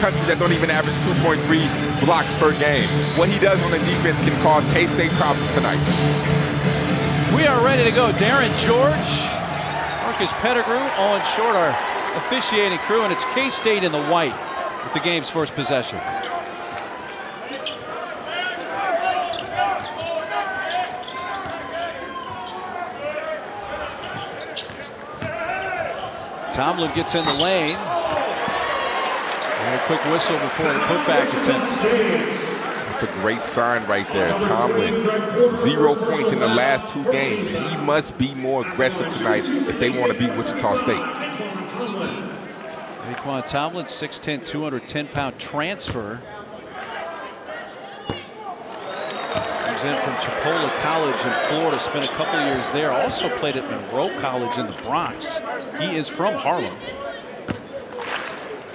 country that don't even average 2.3 blocks per game. What he does on the defense can cause K-State problems tonight. We are ready to go. Darren George, Marcus Pettigrew, Owen Short, our officiating crew, and it's K-State in the white with the game's first possession. Tomlin gets in the lane. And a quick whistle before the putback attempt. That's a great sign right there. Tomlin, 0 points in the last 2 games. He must be more aggressive tonight if they want to beat Wichita State. Raekwon Tomlin, 6'10", 210-pound transfer. Comes in from Chipola College in Florida, spent a couple years there. Also played at Monroe College in the Bronx. He is from Harlem.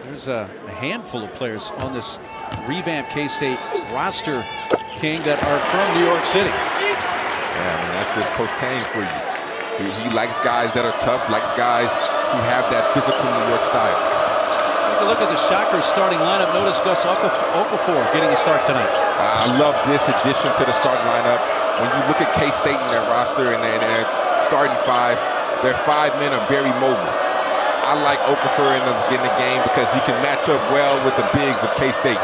There's a handful of players on this revamped K-State roster, King, that are from New York City. Yeah, I mean, that's just Coach Kane for you. He likes guys that are tough, likes guys who have that physical New York style. Take a look at the Shockers starting lineup. Notice Gus Okafor getting a start tonight. I love this addition to the starting lineup. When you look at K-State in their roster and their starting 5, their 5 men are very mobile. I like Okafor in the game because he can match up well with the bigs of K-State.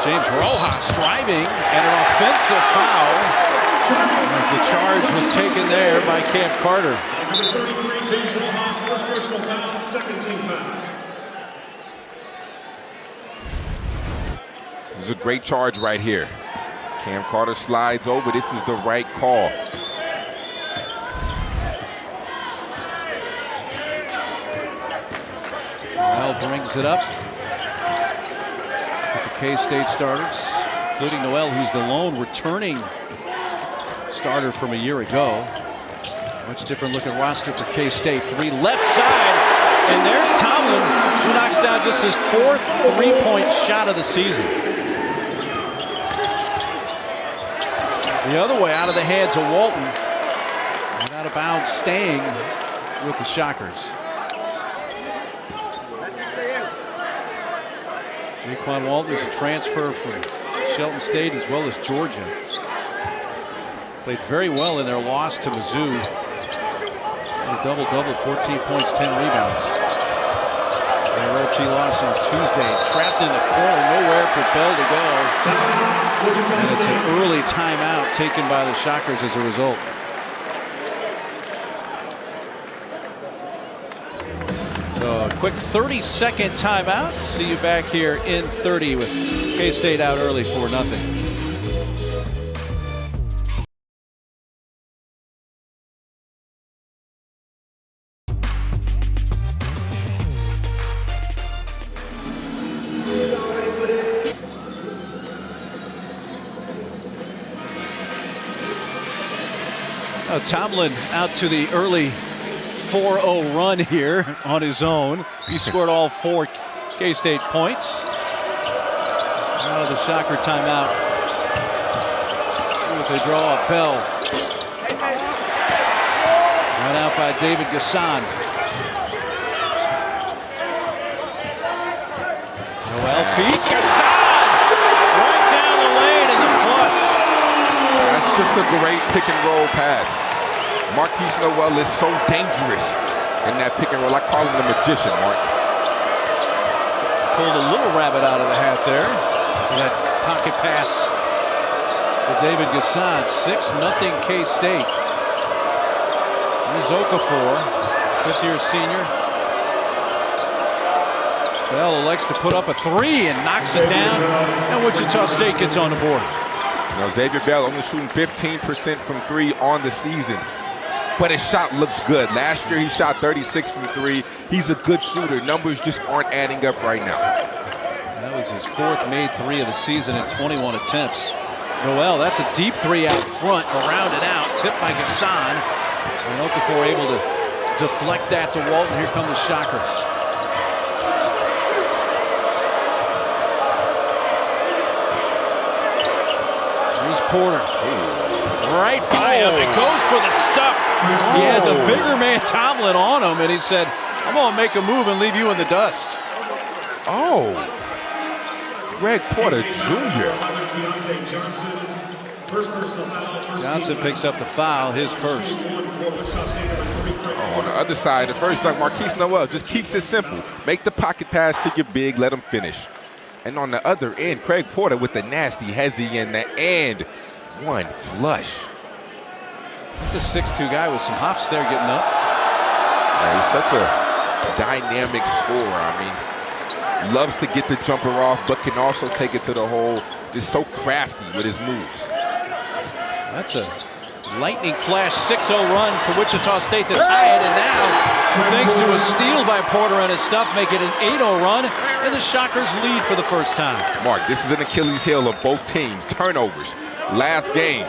James Rojas driving and an offensive foul. As the charge was taken there by Cam Carter. Number 33, James Rojas, first personal foul, second team foul. This is a great charge right here. Cam Carter slides over. This is the right call. Noel brings it up with the K-State starters, including Noel, who's the lone returning starter from a year ago. Much different looking roster for K-State. 3 left side, and there's Tomlin, who knocks down just his 4th 3-point shot of the season. The other way, out of the hands of Walton, and out of bounds, staying with the Shockers. Raekwon Walton is a transfer from Shelton State as well as Georgia. Played very well in their loss to Mizzou. A double-double, 14 points, 10 rebounds. Their OT loss on Tuesday. Trapped in the corner, nowhere for Bell to go. And it's an early timeout taken by the Shockers as a result. So a quick 30-second timeout. See you back here in 30 with K-State out early 4-0. Tomlin out to the early 4-0 run here on his own. He scored all 4 K-State points. Out of the Shocker timeout. See what they draw up. Bell. Run out by David Gasson. Noel feeds Gasson! Right down the lane in the flush. That's just a great pick and roll pass. Marquise Noel is so dangerous in that pick and roll. I call him the magician, Mark. Pulled a little rabbit out of the hat there. That pocket pass to David Gasson. 6-0 K-State. Here's Okafor, 5th-year senior. Bell elects to put up a 3 and knocks it down. And Wichita State gets on the board. You know, Xavier Bell only shooting 15% from 3 on the season. But his shot looks good. Last year he shot 36 from 3. He's a good shooter. Numbers just aren't adding up right now. That was his 4th made 3 of the season in 21 attempts. Noel, that's a deep 3 out front, around and out, tipped by Gasson. And Okafor able to deflect that to Walton. Here come the Shockers. Here's Porter. Right by him. It goes for the stuff. He had the bigger man Tomlin on him, and he said, I'm going to make a move and leave you in the dust. Oh, Greg Porter Jr. Johnson picks up the foul, his first. Oh, on the other side, the first like Marquise Noel just keeps it simple. Make the pocket pass to your big, let him finish. And on the other end, Craig Porter with the nasty hezzy in the and one flush. That's a 6'2" guy with some hops there getting up. Yeah, he's such a dynamic scorer. I mean, loves to get the jumper off, but can also take it to the hole. Just so crafty with his moves. That's a lightning flash 6-0 run for Wichita State to tie it, and now, thanks to a steal by Porter and his stuff, make it an 8-0 run, and the Shockers lead for the first time. Mark, this is an Achilles heel of both teams. Turnovers. Last game,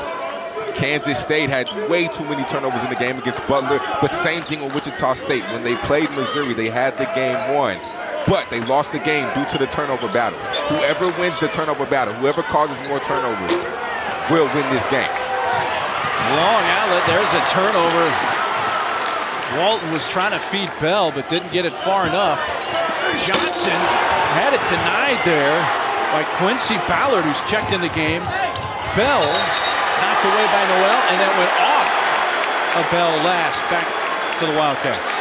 Kansas State had way too many turnovers in the game against Butler, but same thing with Wichita State. When they played Missouri, they had the game won, but they lost the game due to the turnover battle. Whoever wins the turnover battle, whoever causes more turnovers, will win this game. Long outlet, there's a turnover. Walton was trying to feed Bell, but didn't get it far enough. Johnson had it denied there by Quincy Ballard, who's checked in the game. Bell knocked away by Noel, and that went off of Bell last, back to the Wildcats.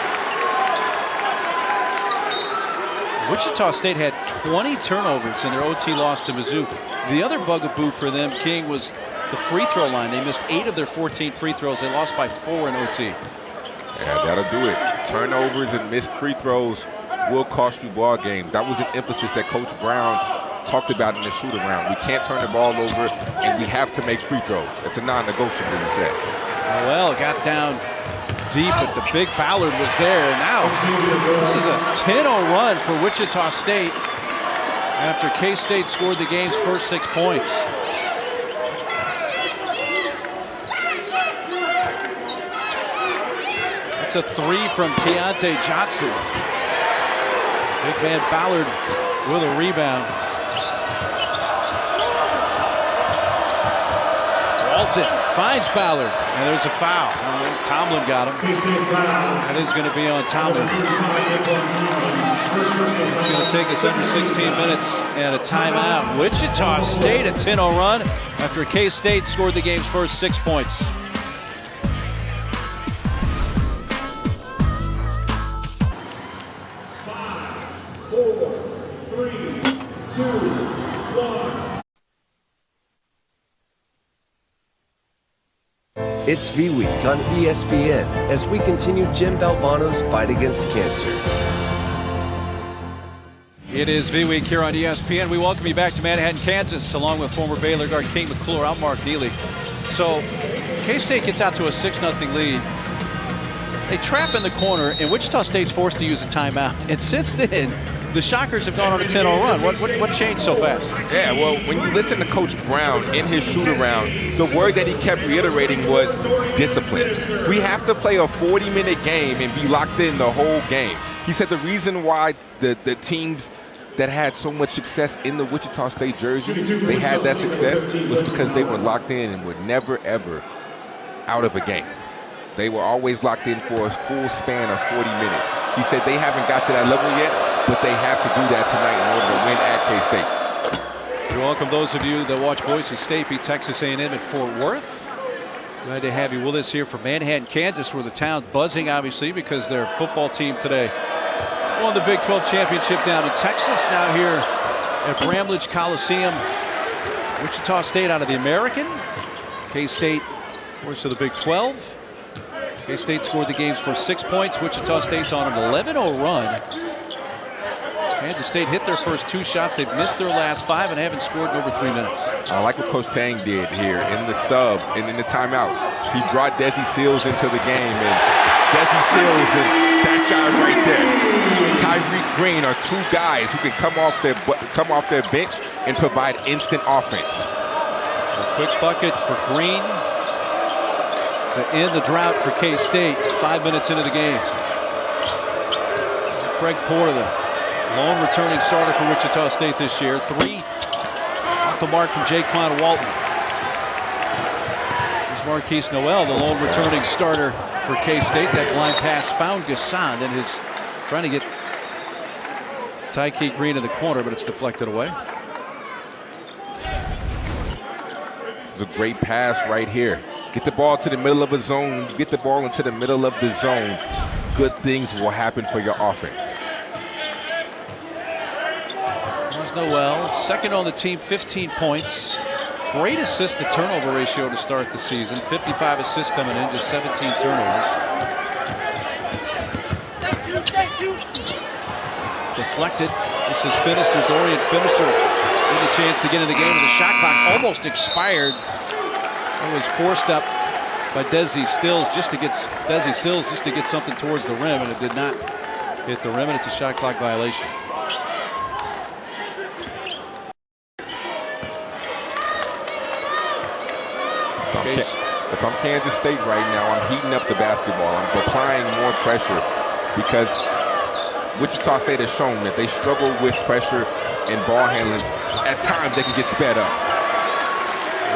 Wichita State had 20 turnovers in their OT loss to Mizzou. The other bugaboo for them, King, was the free throw line. They missed 8 of their 14 free throws. They lost by 4 in OT. Yeah, that'll do it. Turnovers and missed free throws will cost you ball games. That was an emphasis that Coach Brown talked about in the shoot-around. We can't turn the ball over, and we have to make free throws. It's a non-negotiable, he said. Noel got down deep, but the big Ballard was there. And now this is a 10-0 run for Wichita State after K-State scored the game's first 6 points. That's a 3 from Keontae Johnson. Big man Ballard with a rebound. Walton finds Ballard, and there's a foul. Tomlin got him. That is going to be on Tomlin. It's going to take us under 16 minutes and a timeout. Wichita State a 10-0 run after K-State scored the game's first 6 points. It's V-Week on ESPN as we continue Jim Valvano's fight against cancer. It is V-Week here on ESPN. We welcome you back to Manhattan, Kansas, along with former Baylor guard King McClure. I'm Mark Neely. So, K-State gets out to a 6-0 lead. They trap in the corner, and Wichita State's forced to use a timeout. And since then, the Shockers have gone on a 10-0 run. What changed so fast? Yeah, well, when you listen to Coach Brown in his shoot-around, the word that he kept reiterating was discipline. We have to play a 40-minute game and be locked in the whole game. He said the reason why the teams that had so much success in the Wichita State jerseys, they had that success was because they were locked in and were never, ever out of a game. They were always locked in for a full span of 40 minutes. He said they haven't got to that level yet, but they have to do that tonight in order to win at K-State. We welcome those of you that watch Boise State beat Texas A&M at Fort Worth. Glad to have you with us here from Manhattan, Kansas, where the town's buzzing, obviously, because their football team today won the Big 12 championship down in Texas. Now here at Bramlage Coliseum, Wichita State out of the American. K-State, of course, to the Big 12. K-State scored the game's first 6 points. Wichita State's on an 11-0 run. Kansas State hit their first 2 shots. They've missed their last 5 and haven't scored in over 3 minutes. I like what Coach Tang did here in the sub and in the timeout. He brought Desi Seals into the game, and Desi Seals and that guy right there, Tyreek Green, are 2 guys who can come off their bench and provide instant offense. A quick bucket for Green to end the drought for K-State 5 minutes into the game. Craig Porter, the lone returning starter for Wichita State this year. 3 off the mark from Jaquan Walton. Here's Marquise Noel, the lone returning starter for K-State. That blind pass found Gasson and is trying to get Tyke Green in the corner, but it's deflected away. This is a great pass right here. Get the ball to the middle of a zone. You get the ball into the middle of the zone, good things will happen for your offense. There's Noel, second on the team, 15 points. Great assist to turnover ratio to start the season. 55 assists coming in, just 17 turnovers. Deflected. This is Finister, Dorian Finister with a chance to get in the game. The shot clock almost expired. It was forced up by Desi Sills just to get something towards the rim, and it did not hit the rim, and it's a shot clock violation. If I'm Kansas State right now, I'm heating up the basketball. I'm applying more pressure because Wichita State has shown that they struggle with pressure and ball handling. At times, they can get sped up.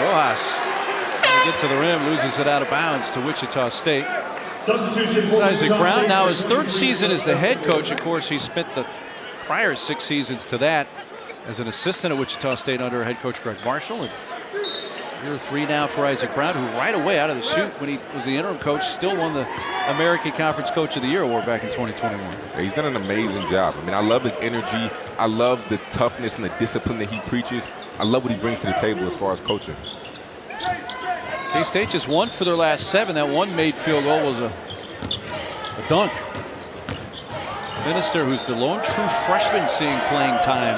Rojas, when he gets to the rim, loses it out of bounds to Wichita State. Substitution for Isaac Wichita Brown State. now his third season as the head coach. Of course, he spent the prior 6 seasons to that as an assistant at Wichita State under head coach Greg Marshall. And year 3 now for Isaac Brown, who right away out of the chute when he was the interim coach still won the American Conference Coach of the Year award back in 2021. Yeah, he's done an amazing job. I mean, I love his energy. I love the toughness and the discipline that he preaches. I love what he brings to the table as far as coaching. K-State just won for their last 7. That one made field goal was a dunk. Finister, who's the lone true freshman seeing playing time.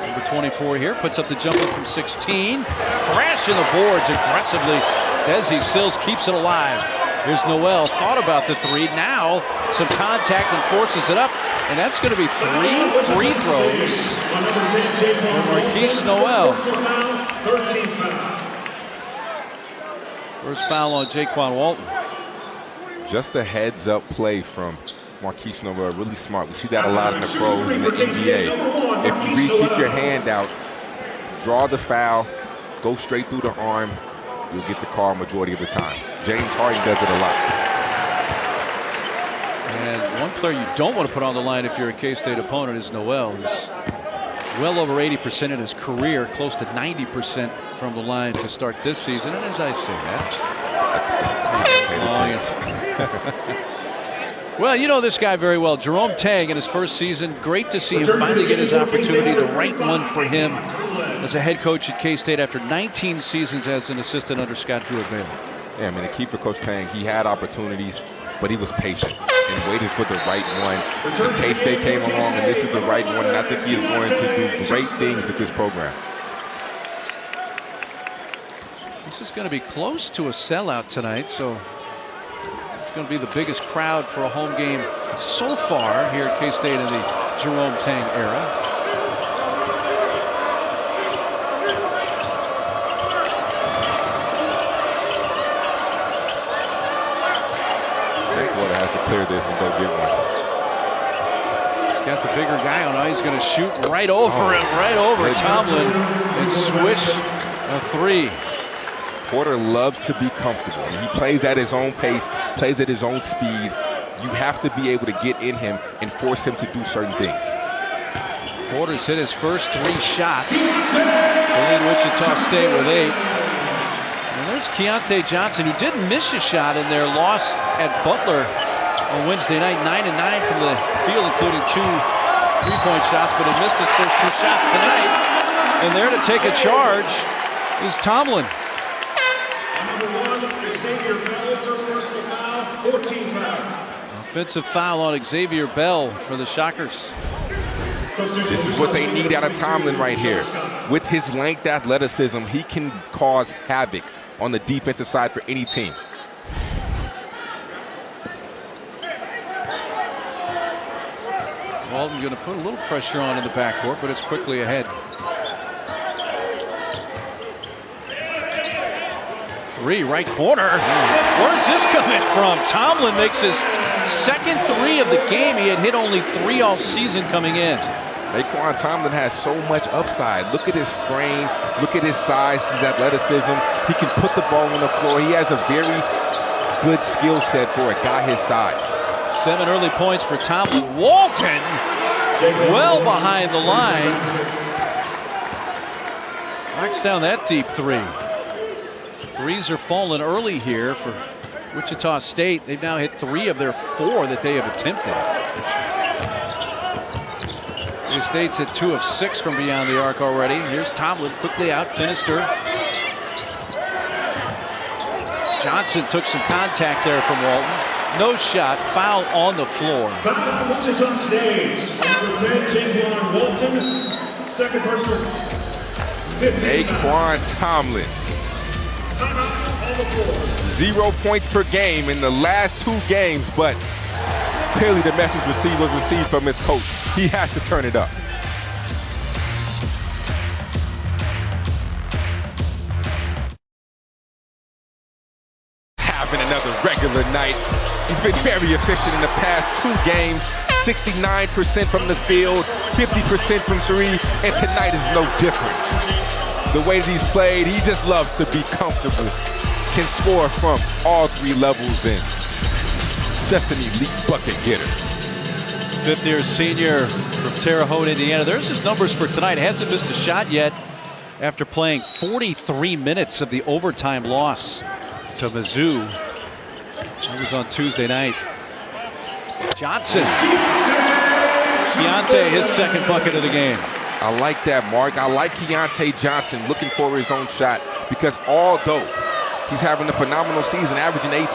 Number 24 here, puts up the jumper from 16. Crash in the boards aggressively. Desi Sills keeps it alive. Here's Noel, thought about the 3. Now some contact and forces it up. And that's going to be 3 free throws for Marquise Noel. First foul on Jaquan Walton. Just a heads-up play from Marquise Noel, really smart. We see that a lot in the pros in the NBA. If you keep your hand out, draw the foul, go straight through the arm, you'll get the call majority of the time. James Harden does it a lot. And one player you don't want to put on the line if you're a K-State opponent is Noel, who's well over 80% in his career, close to 90% from the line to start this season. And as I say that, well, you know this guy very well, Jerome Tang, in his first season. Great to see him finally get his opportunity, the right one for him as a head coach at K-State after 19 seasons as an assistant under Scott Drew-Bailey. Yeah, I mean, the key for Coach Tang, he had opportunities, but he was patient and waited for the right one. And K-State came along, and this is the right one, and I think he is going to do great things at this program. This is going to be close to a sellout tonight, so it's going to be the biggest crowd for a home game so far here at K-State in the Jerome Tang era. Blackwater has to clear this and go get one. He's got the bigger guy on. Now he's going to shoot right over him, right over Tomlin, and swish a 3. Porter loves to be comfortable. I mean, he plays at his own pace, plays at his own speed. You have to be able to get in him and force him to do certain things. Porter's hit his first 3 shots. They lead Wichita State with 8. And there's Keontae Johnson, who didn't miss a shot in their loss at Butler on Wednesday night. 9 and 9 from the field, including 2 3-point shots, but he missed his first 2 shots tonight. And there to take a charge is Tomlin. Xavier Bell, first personal foul, 14 foul. Offensive foul on Xavier Bell for the Shockers. This is what they need out of Tomlin right here. With his length, athleticism, he can cause havoc on the defensive side for any team. Walton going to put a little pressure on in the backcourt, but it's quickly ahead. 3, right corner. Where's this coming from? Tomlin makes his second 3 of the game. He had hit only 3 all season coming in. Naquan Tomlin has so much upside. Look at his frame. Look at his size, his athleticism. He can put the ball on the floor. He has a very good skill set for a guy his size. 7 early points for Tomlin. Walton well behind the line. Knocks down that deep three. Threes are falling early here for Wichita State. They've now hit 3 of their 4 that they have attempted. New State's hit 2 of 6 from beyond the arc already. Here's Tomlin, quickly out, finished her. Johnson took some contact there from Walton. No shot, foul on the floor. Foul Wichita State. Number 10, Jaquan Walton. Second personal. Naquan Tomlin. 0 points per game in the last 2 games, but clearly the message was received from his coach. He has to turn it up. Having another regular night. He's been very efficient in the past 2 games. 69% from the field, 50% from 3, and tonight is no different. The way that he's played, he just loves to be comfortable. Can score from all 3 levels and just an elite bucket getter. 5th-year senior from Terre Haute, Indiana. There's his numbers for tonight. Hasn't missed a shot yet after playing 43 minutes of the overtime loss to Mizzou. That was on Tuesday night. Johnson. Keontae, his second bucket of the game. I like that, Mark. I like Keontae Johnson looking for his own shot because although he's having a phenomenal season, averaging 18,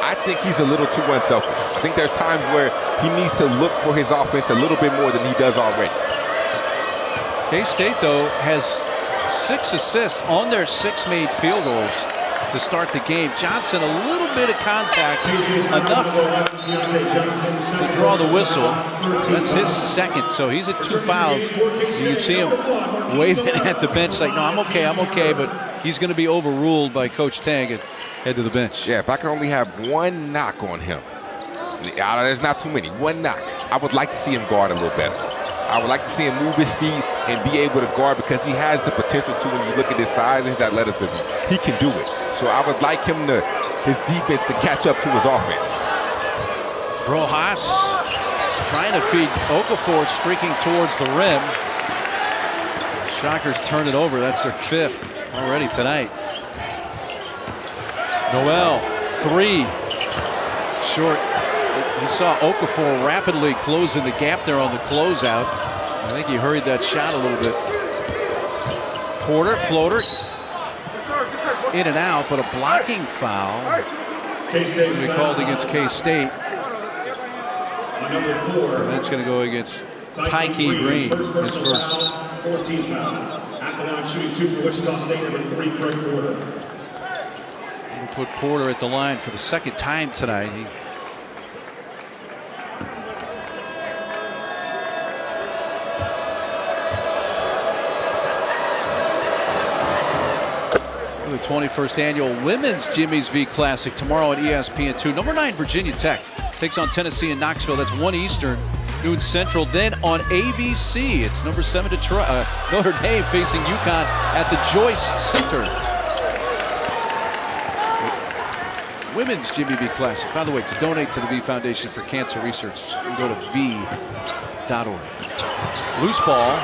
I think he's a little too unselfish. I think there's times where he needs to look for his offense a little bit more than he does already. K-State, though, has 6 assists on their 6 made field goals to start the game. Johnson, a little bit of contact, enough to draw the whistle. That's his second, so he's at 2 fouls. You can see him waving at the bench like, no, I'm okay, but he's going to be overruled by Coach Tang and head to the bench. Yeah, if I could only have 1 knock on him, there's not too many, 1 knock, I would like to see him guard a little better. I would like to see him move his feet and be able to guard because he has the potential to when you look at his size and his athleticism. He can do it. So I would like him to, his defense to catch up to his offense. Rojas trying to feed Okafor, streaking towards the rim. Shockers turn it over. That's their 5th already tonight. Noel, 3. Short. You saw Okafor rapidly closing the gap there on the closeout. I think he hurried that shot a little bit. Porter, floater. In and out, but a blocking foul will be called against K-State. And that's going to go against Tyke Green, his first. 14 foul. At the line shooting 2 for Wichita State, number 3, Craig Porter. We'll put Porter at the line for the 2nd time tonight. The 21st annual Women's Jimmy's V Classic tomorrow at ESPN2. Number 9 Virginia Tech takes on Tennessee in Knoxville. That's 1 Eastern, noon Central. Then on ABC, it's number 7 Notre Dame facing UConn at the Joyce Center. Women's Jimmy V Classic. By the way, to donate to the V Foundation for Cancer Research, you can go to v.org. Loose ball.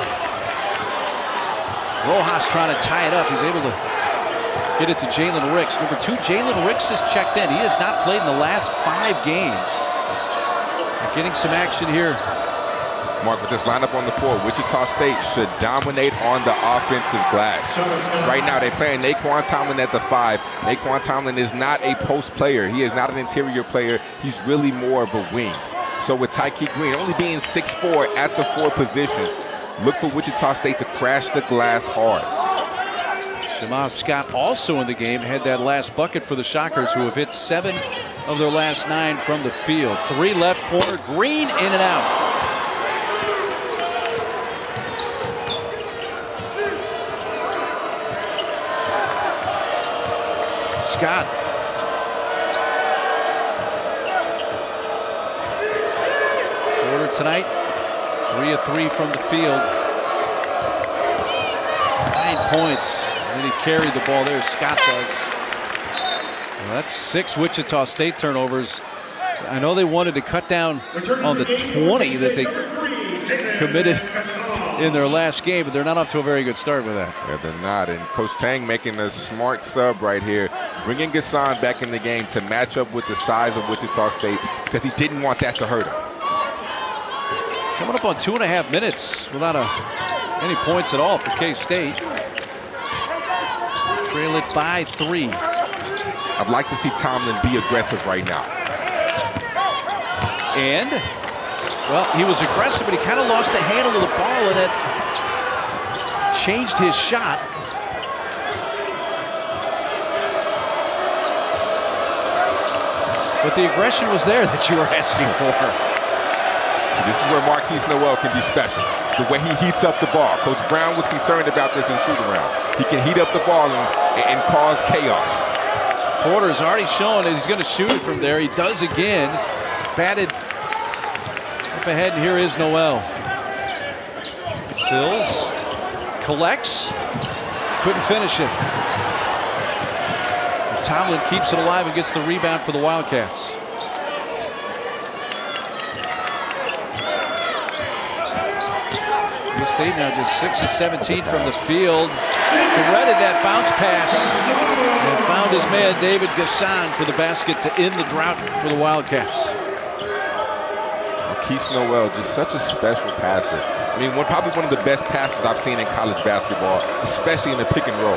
Rojas trying to tie it up. He's able to get it to Jalen Ricks. Number 2, Jalen Ricks has checked in. He has not played in the last 5 games. They're getting some action here. Mark, with this lineup on the floor, Wichita State should dominate on the offensive glass. Right now, they're playing Naquan Tomlin at the 5. Naquan Tomlin is not a post player. He is not an interior player. He's really more of a wing. So with Tyke Green only being 6'4" at the 4 position, look for Wichita State to crash the glass hard. Shamaz Scott also in the game, had that last bucket for the Shockers, who have hit 7 of their last 9 from the field. 3 left corner, Green in and out. Scott. Porter tonight, 3 of 3 from the field. 9 points. And he carried the ball there, Scott does. Well, that's 6 Wichita State turnovers. I know they wanted to cut down on the 20 that they committed in their last game, but they're not up to a very good start with that. Yeah, they're not. And Coach Tang making a smart sub right here, bringing Gasson back in the game to match up with the size of Wichita State because he didn't want that to hurt him. Coming up on 2.5 minutes without any points at all for K-State. Trail it by 3. I'd like to see Tomlin be aggressive right now. And, well, he was aggressive, but he kind of lost the handle of the ball, and it changed his shot. But the aggression was there that you were asking for. So this is where Marquise Noel can be special. The way he heats up the ball. Coach Brown was concerned about this in shoot-around. He can heat up the ball and cause chaos. Porter's already shown that he's going to shoot it from there. He does again. Batted up ahead, and here is Noel. Sills collects. Couldn't finish it. And Tomlin keeps it alive and gets the rebound for the Wildcats. State now just 6 of 17 from the field. Threaded that bounce pass and found his man David Gasson for the basket to end the drought for the Wildcats. Marquise Noel, just such a special passer. I mean, probably one of the best passers I've seen in college basketball, especially in the pick and roll.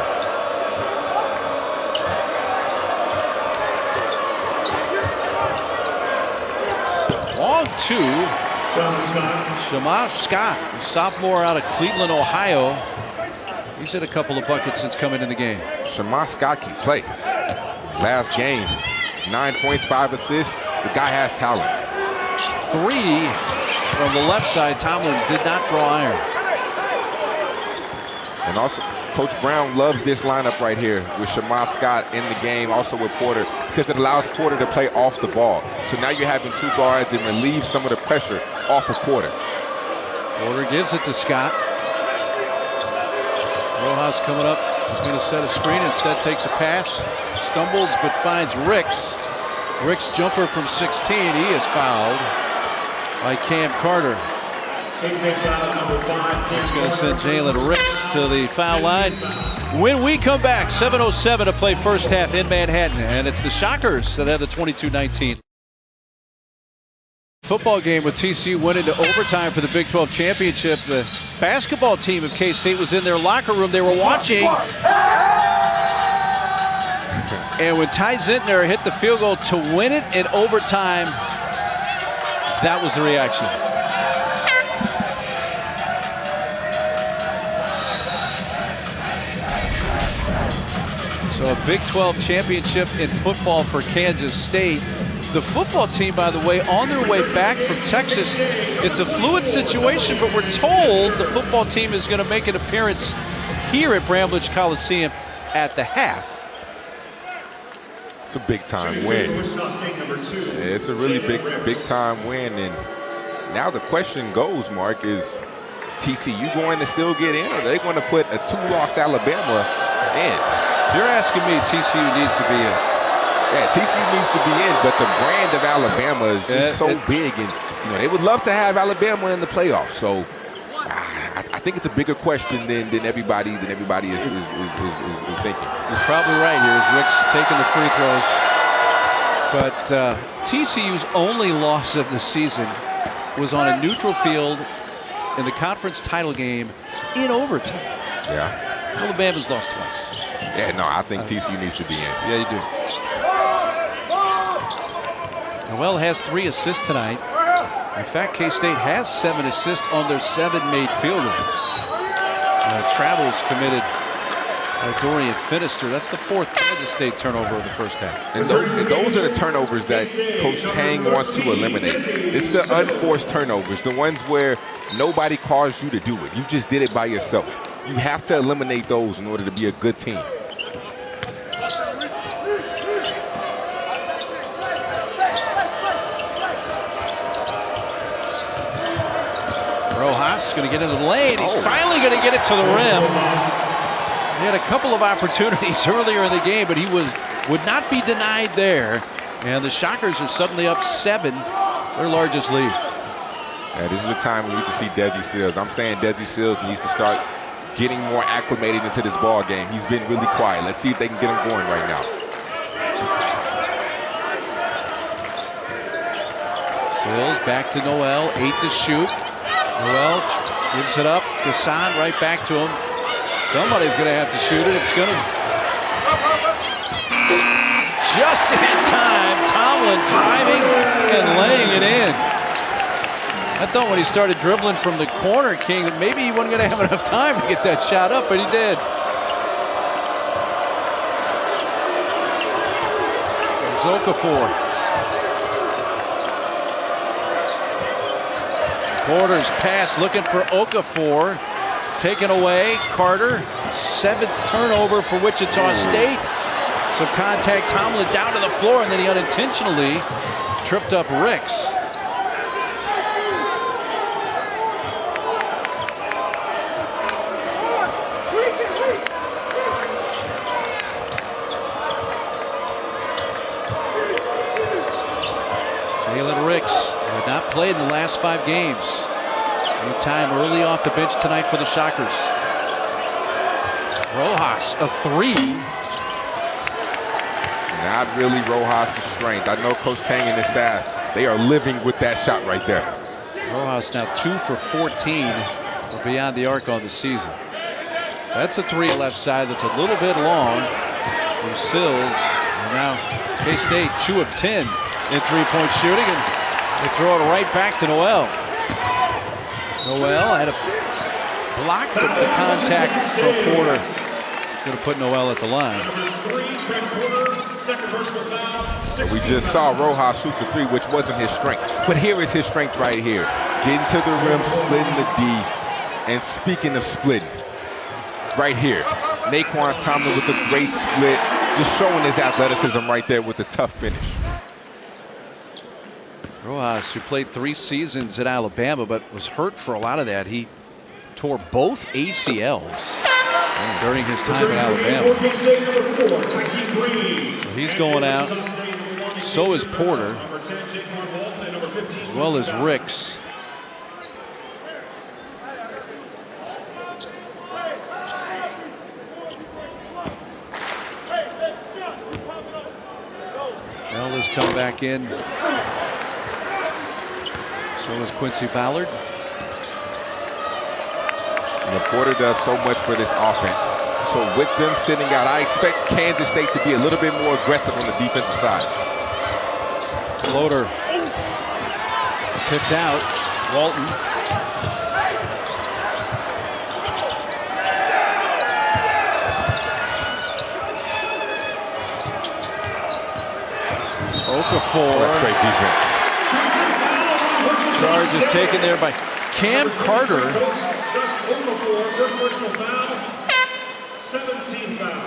Long two. Shama Scott, sophomore out of Cleveland, Ohio. He's hit a couple of buckets since coming in the game. Shama Scott can play. Last game, 9 points, 5 assists. The guy has talent. 3 from the left side. Tomlin did not draw iron. And also, Coach Brown loves this lineup right here with Shama Scott in the game, also with Porter, because it allows Porter to play off the ball. So now you're having 2 guards and relieve some of the pressure off of Porter. Porter gives it to Scott. Rojas coming up. He's going to set a screen. Instead takes a pass. Stumbles but finds Ricks. Ricks' jumper from 16. He is fouled by Cam Carter. It's going to send Jalen Ricks to the foul line. When we come back, 7:07 to play first half in Manhattan. And it's the Shockers that have the 22-19. Football game with TCU went into overtime for the Big 12 championship. The basketball team of K-State was in their locker room. They were watching. And when Ty Zentner hit the field goal to win it in overtime, that was the reaction. So a Big 12 championship in football for Kansas State. The football team, by the way, on their way back from Texas. It's a fluid situation, but we're told the football team is going to make an appearance here at Bramlage Coliseum at the half. It's a big-time win. Yeah, it's a really big-time win. And now the question goes, Mark, is TCU going to still get in, or are they going to put a 2-loss Alabama in? If you're asking me, TCU needs to be in. Yeah, TCU needs to be in, but the brand of Alabama is just so big, and they would love to have Alabama in the playoffs. So I think it's a bigger question than everybody is thinking. You're probably right here. Rick's taking the free throws, but TCU's only loss of the season was on a neutral field in the conference title game in overtime. Yeah. Alabama's lost twice. Yeah, no, I think TCU needs to be in. Yeah, you do. Noel has 3 assists tonight. In fact, K-State has 7 assists on their 7 made field goals. Travels committed Dorian Finister. That's the 4th Kansas State turnover of the first half. And those are the turnovers that Coach Tang wants to eliminate. It's the unforced turnovers, the ones where nobody caused you to do it. You just did it by yourself. You have to eliminate those in order to be a good team. Rojas going to get into the lane. He's finally going to get it to the rim. He had a couple of opportunities earlier in the game, but he would not be denied there. And the Shockers are suddenly up 7, their largest lead. Yeah, this is the time we need to see Desi Sills. I'm saying Desi Sills needs to start getting more acclimated into this ball game. He's been really quiet. Let's see if they can get him going right now. Sills back to Noel, 8 to shoot. Noel gives it up. Gassan right back to him. Somebody's going to have to shoot it. It's going to. Just in time. Tomlin driving and laying it in. I thought when he started dribbling from the corner, King, that maybe he wasn't going to have enough time to get that shot up, but he did. There's Okafor. Porter's pass looking for Okafor. Taken away. Carter. 7th turnover for Wichita State. Some contact. Tomlin down to the floor, and then he unintentionally tripped up Ricks. Jalen Ricks had not played in the last 5 games. Any time early off the bench tonight for the Shockers. Rojas, a 3. Not really Rojas' strength. I know Coach Tang and his staff, they are living with that shot right there. Rojas now 2 for 14 or beyond the arc on the season. That's a 3 left side that's a little bit long from Sills. And now K-State 2 of 10 in 3-point shooting, and they throw it right back to Noel. Noel had a block, but the contact for Porter is going to put Noel at the line. We just saw Rojas shoot the 3, which wasn't his strength. But here is his strength right here. Getting to the rim, splitting the D. And speaking of splitting, right here, Naquan Tomlin with a great split, just showing his athleticism right there with the tough finish. Rojas, who played 3 seasons at Alabama, but was hurt for a lot of that. He tore both ACLs during his time at Alabama. So he's going out. So is Porter, as well as Ricks. Bell has come back in. So is Quincy Ballard. And Porter does so much for this offense. So with them sitting out, I expect Kansas State to be a little bit more aggressive on the defensive side. Floater tipped out. Walton. Okafor. Oh, that's great defense. Charge is taken there by Cam Carter.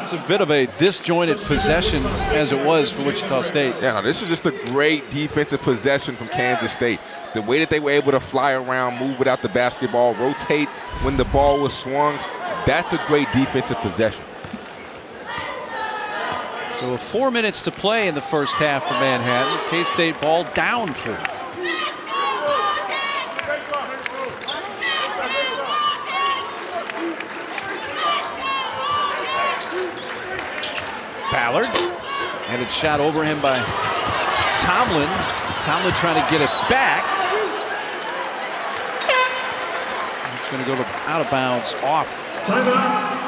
It's a bit of a disjointed possession as it was for Wichita State. Yeah, this is just a great defensive possession from Kansas State. The way that they were able to fly around, move without the basketball, rotate when the ball was swung, that's a great defensive possession. So 4 minutes to play in the first half for Manhattan. K-State ball down 4. Ballard, and it's shot over him by Tomlin. Tomlin trying to get it back. It's going to go out of bounds off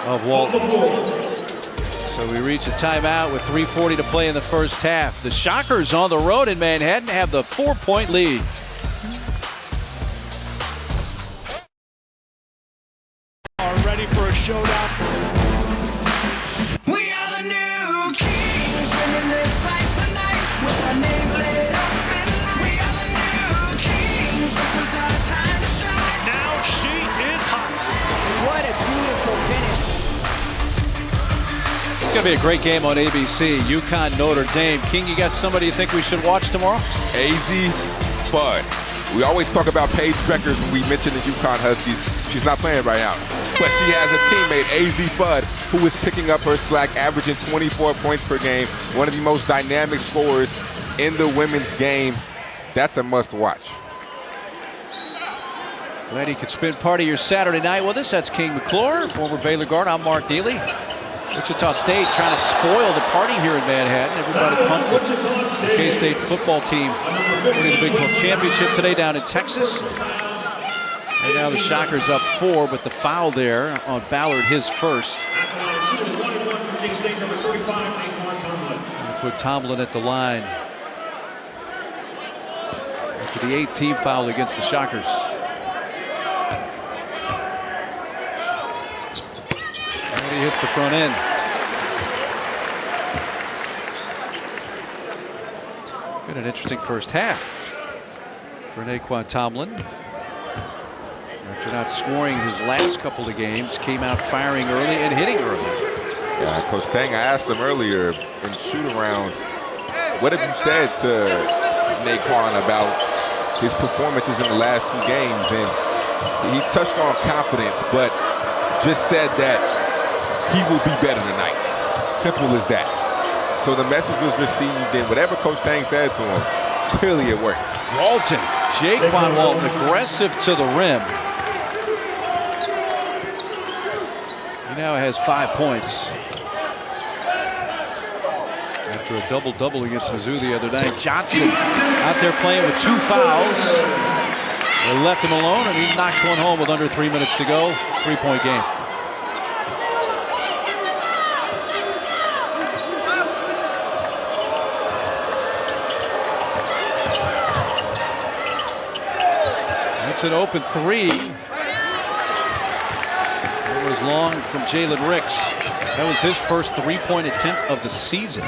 of Walton. So we reach a timeout with 3:40 to play in the first half. The Shockers on the road in Manhattan have the 4-point lead. Are ready for a showdown. It's going to be a great game on ABC. UConn, Notre Dame. King, you got somebody you think we should watch tomorrow? AZ Fudd. We always talk about Paige Beckers when we mention the UConn Huskies. She's not playing right now. But she has a teammate, AZ Fudd, who is picking up her slack, averaging 24 points per game. One of the most dynamic scorers in the women's game. That's a must watch. Glad he could spend part of your Saturday night with us. That's King McClure, former Baylor guard. I'm Mark Neely. Wichita State trying to spoil the party here in Manhattan. Everybody pumped with the K-State football team winning the Big 12 championship today down in Texas. And now the Shockers up 4, but the foul there on Ballard, his first. Put Tomlin at the line after the 8th team foul against the Shockers. And he hits the front end. Been an interesting first half for Naquan Tomlin. After not scoring his last couple of games, came out firing early and hitting early. Yeah, Coach Tang, I asked him earlier in shoot-around, what have you said to Naquan about his performances in the last 2 games? And he touched on confidence, but just said that he will be better tonight. Simple as that. So the message was received, and whatever Coach Tang said to him, clearly it worked. Walton, Jaquan Walton, aggressive to the rim. He now has 5 points. After a double-double against Mizzou the other night. Johnson out there playing with 2 fouls. They left him alone, and he knocks one home with under 3 minutes to go. 3-point game. That's an open 3. It was long from Jalen Ricks. That was his first 3-point attempt of the season.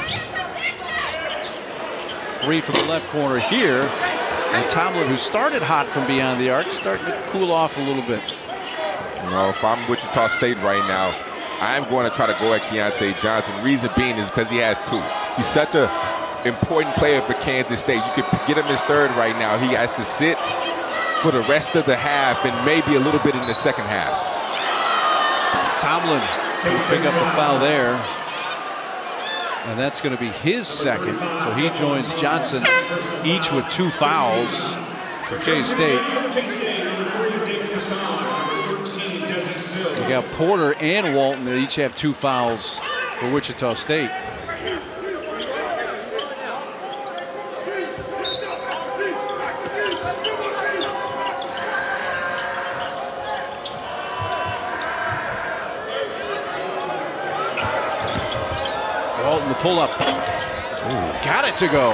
3 from the left corner here. And Tomlin, who started hot from beyond the arc, starting to cool off a little bit. You know, if I'm Wichita State right now, I'm going to try to go at Keontae Johnson. Reason being is because he has 2. He's such an important player for Kansas State. You could get him his 3rd right now. He has to sit for the rest of the half and maybe a little bit in the second half. Tomlin will pick up the foul there. And that's going to be his second. So he joins Johnson, each with 2 fouls for K-State. We got Porter and Walton that each have 2 fouls for Wichita State. Walton, the pull-up. Got it to go.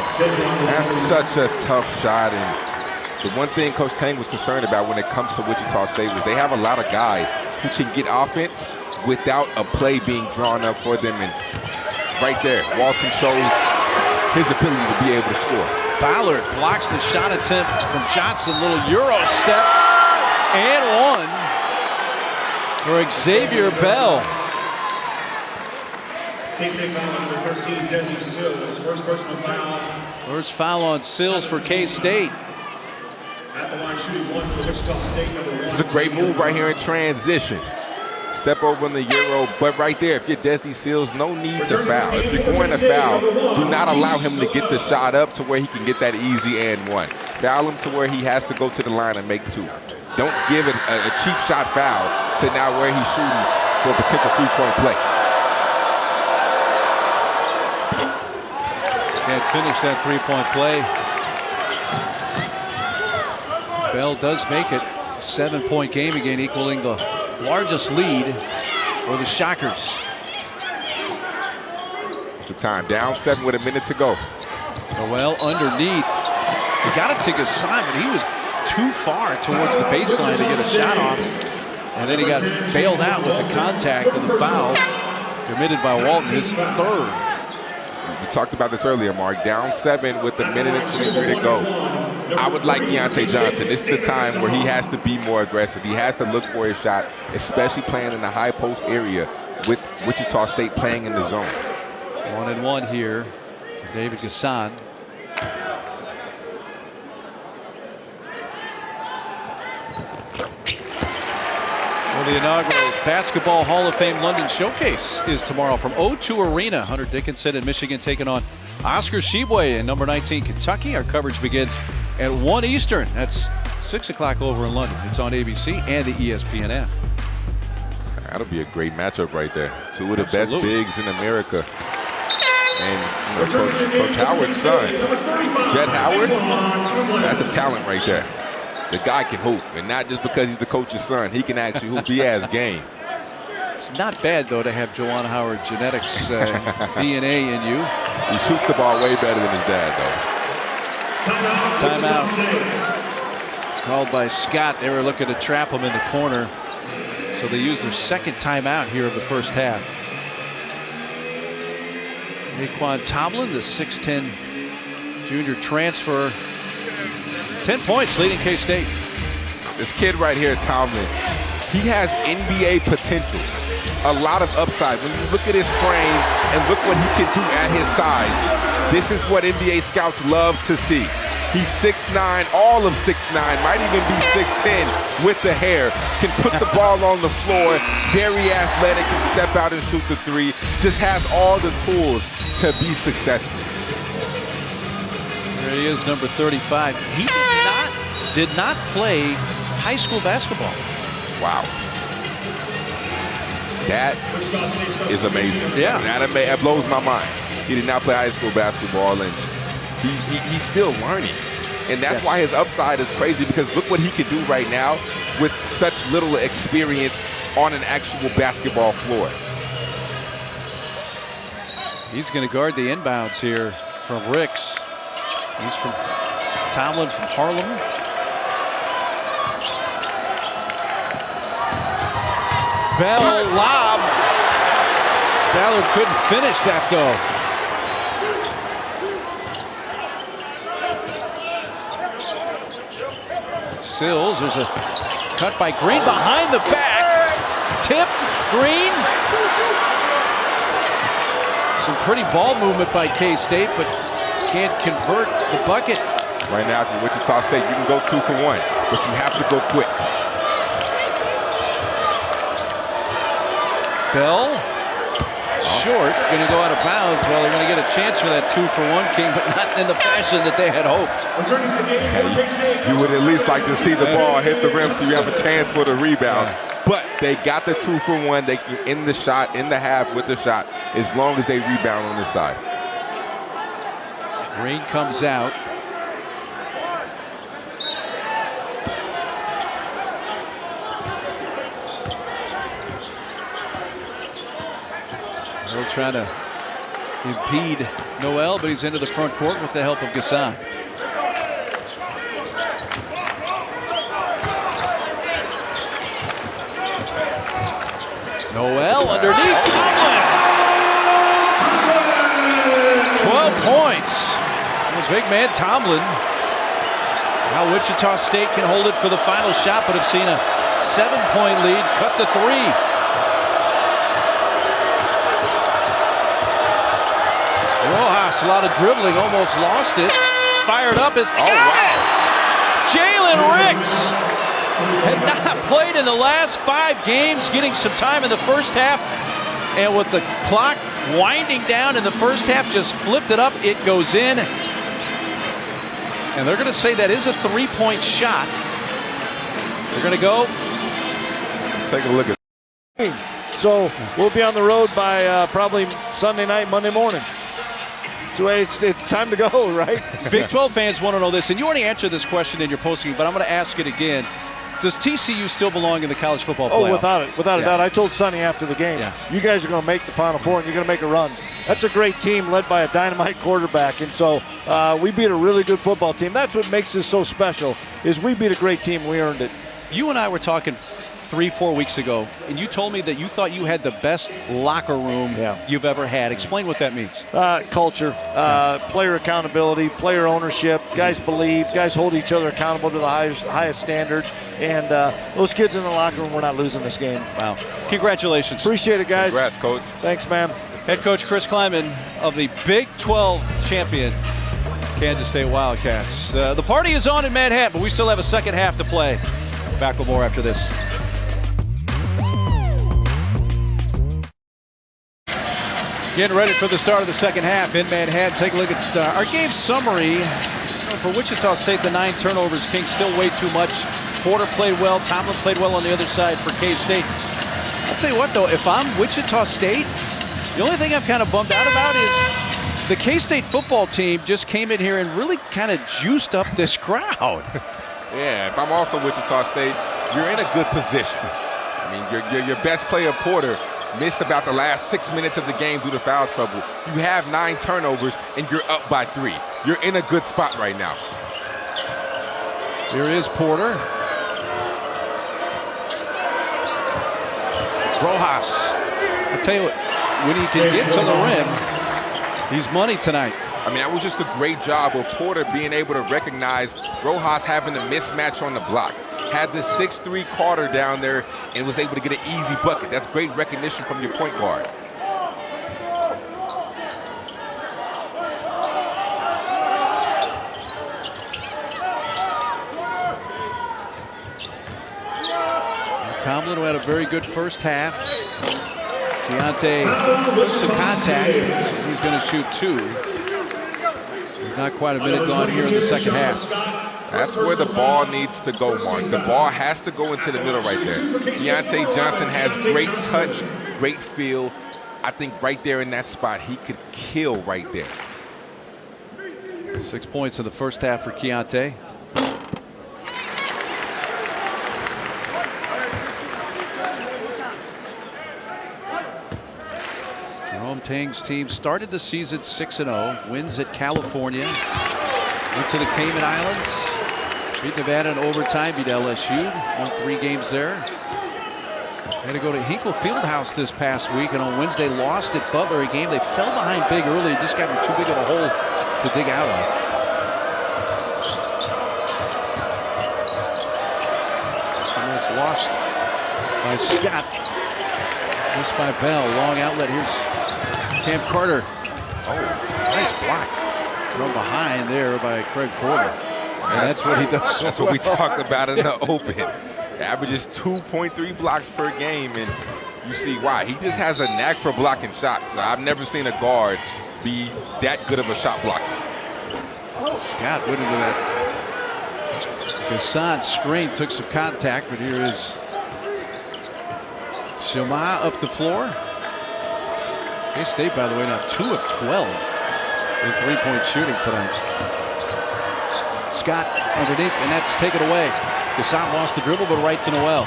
That's such a tough shot. And the one thing Coach Tang was concerned about when it comes to Wichita State was they have a lot of guys who can get offense without a play being drawn up for them. And right there, Walton shows his ability to be able to score. Ballard blocks the shot attempt from Johnson. Little Euro step. And one for Xavier Bell. K-State foul number 13, Desi Sills. First personal foul. First foul on Sills for K-State. At the line shooting 1 for Wichita State, number 1. This is a great move right here in transition. Step over in the Euro, but right there, if you're Desi Sills, no need to foul. If you're going to foul, do not allow him to get the shot up to where he can get that easy and 1. Foul him to where he has to go to the line and make 2. Don't give it a cheap shot foul to now where he's shooting for a potential 3-point play. Can't finish that 3-point play. Bell does make it. 7-point game again, equaling the largest lead for the Shockers. It's the time. Down 7 with a minute to go. Noel underneath. He got to take a shot, but he was too far towards the baseline to get a shot off. And then he got bailed out with the contact and the foul committed by Walton, his 3rd. We talked about this earlier, Mark. Down 7 with a minute and 23 to go. I would like Keontae Johnson. This is the time where he has to be more aggressive. He has to look for his shot, especially playing in the high post area with Wichita State playing in the zone. 1-and-1 here for David Gasson. Well, the inaugural Basketball Hall of Fame London Showcase is tomorrow from O2 Arena. Hunter Dickinson in Michigan taking on Oscar Tshiebwe in number 19 Kentucky. Our coverage begins at 1 Eastern. That's 6 o'clock over in London. It's on ABC and the ESPN app. That'll be a great matchup right there. Two of the best bigs in America. And Coach Howard's son, Jet Howard, that's a talent right there. The guy can hoop, and not just because he's the coach's son. He can actually hoop. He has game. It's not bad, though, to have Juwan Howard genetics DNA in you. He shoots the ball way better than his dad, though. Timeout called by Scott. They were looking to trap him in the corner. So they used their second timeout here of the first half. Naquan Tomlin, the 6'10 junior transfer. 10 points leading K-State. This kid right here, Tomlin, he has NBA potential. A lot of upside. When you look at his frame and look what he can do at his size, this is what NBA scouts love to see. He's 6'9", all of 6'9", might even be 6'10", with the hair. Can put the ball on the floor, very athletic, can step out and shoot the three. Just has all the tools to be successful. There he is, number 35. He did not play high school basketball. Wow. That is amazing. Yeah. That blows my mind. He did not play high school basketball, and he's still learning. And that's why his upside is crazy, because look what he can do right now with such little experience on an actual basketball floor. He's going to guard the inbounds here from Ricks. He's from Tomlin from Harlem. Bell lob. Ballard couldn't finish that, though. Sills, there's a cut by Green behind the back. Tip, Green. Some pretty ball movement by K-State, but can't convert the bucket. Right now, if you're Wichita State, you can go 2 for 1, but you have to go quick. Bell, short, going to go out of bounds. Well, they're going to get a chance for that 2 for 1, King, but not in the fashion that they had hoped. You would at least like to see the ball hit the rim so you have a chance for the rebound. But they got the 2 for 1. They can end the shot, in the half with the shot, as long as they rebound on this side. Green comes out. They're trying to impede Noel, but he's into the front court with the help of Gassan. Noel underneath. 12 points. The big man Tomlin. Now Wichita State can hold it for the final shot, but have seen a 7-point lead cut the 3. Rojas, a lot of dribbling, almost lost it. Fired up is, oh wow! Jalen Ricks had not played in the last 5 games, getting some time in the first half, and with the clock winding down in the first half, just flipped it up. It goes in, and they're going to say that is a 3-point shot. They're going to go. Let's take a look at. So we'll be on the road by probably Sunday night, Monday morning. So it's time to go, right? Big 12 fans want to know this, and you already answered this question in your posting, but I'm going to ask it again. Does TCU still belong in the college football playoff? Oh, without a doubt. I told Sonny after the game, you guys are going to make the Final Four, and you're going to make a run. That's a great team led by a dynamite quarterback, and so we beat a really good football team. That's what makes this so special, is we beat a great team, and we earned it. You and I were talking 3-4 weeks ago, and you told me that you thought you had the best locker room you've ever had. Explain what that means. Culture, player accountability, player ownership. Guys believe, guys hold each other accountable to the highest standards, and those kids in the locker room, we're not losing this game. Wow. Congratulations. Appreciate it, guys. Congrats, Coach. Thanks, man. Head coach Chris Kleiman of the Big 12 champion Kansas State Wildcats. The party is on in Manhattan, but we still have a second half to play. Back with more after this. Getting ready for the start of the second half in Manhattan. Take a look at our game summary For Wichita State, the 9 turnovers, King, still way too much. Porter played well. Tomlin played well on the other side for K-State. I'll tell you what, though, if I'm Wichita State, the only thing I'm kind of bummed out about is the K-State football team just came in here and really kind of juiced up this crowd. Yeah, if I'm also Wichita State, you're in a good position. I mean, your best player, Porter, missed about the last 6 minutes of the game due to foul trouble. You have 9 turnovers, and you're up by 3. You're in a good spot right now. Here is Porter. Rojas. I'll tell you what, when he can get to the rim, he's money tonight. I mean, that was just a great job of Porter being able to recognize Rojas having a mismatch on the block. Had the 6'3" Carter down there and was able to get an easy bucket. That's great recognition from your point guard. Tomlin, who had a very good first half. Keontae took some contact. He's going to shoot 2. There's not quite a minute gone here in the second half. That's where the ball needs to go, Mark. The ball has to go into the middle right there. Keontae Johnson has great touch, great feel. I think right there in that spot, he could kill right there. 6 points in the first half for Keontae. Jerome Tang's team started the season 6-0, wins at California, went to the Cayman Islands, beat Nevada in overtime, beat LSU, won 3 games there. Had to go to Hinkle Fieldhouse this past week, and on Wednesday lost at Butler, a game they fell behind big early and just got in too big of a hole to dig out of. Almost lost by Scott. Missed by Bell. Long outlet. Here's Cam Carter. Oh, nice block from behind there by Craig Porter. And that's what he does. That's what we talked about in the open. Averages 2.3 blocks per game, and you see why. He just has a knack for blocking shots. I've never seen a guard be that good of a shot blocker. Scott went into that. Gassan screen, took some contact, but here is Shema up the floor. K-State, by the way, now 2 of 12 in 3-point shooting tonight. Scott underneath, and that's taken away. Gassan lost the dribble, but right to Noel.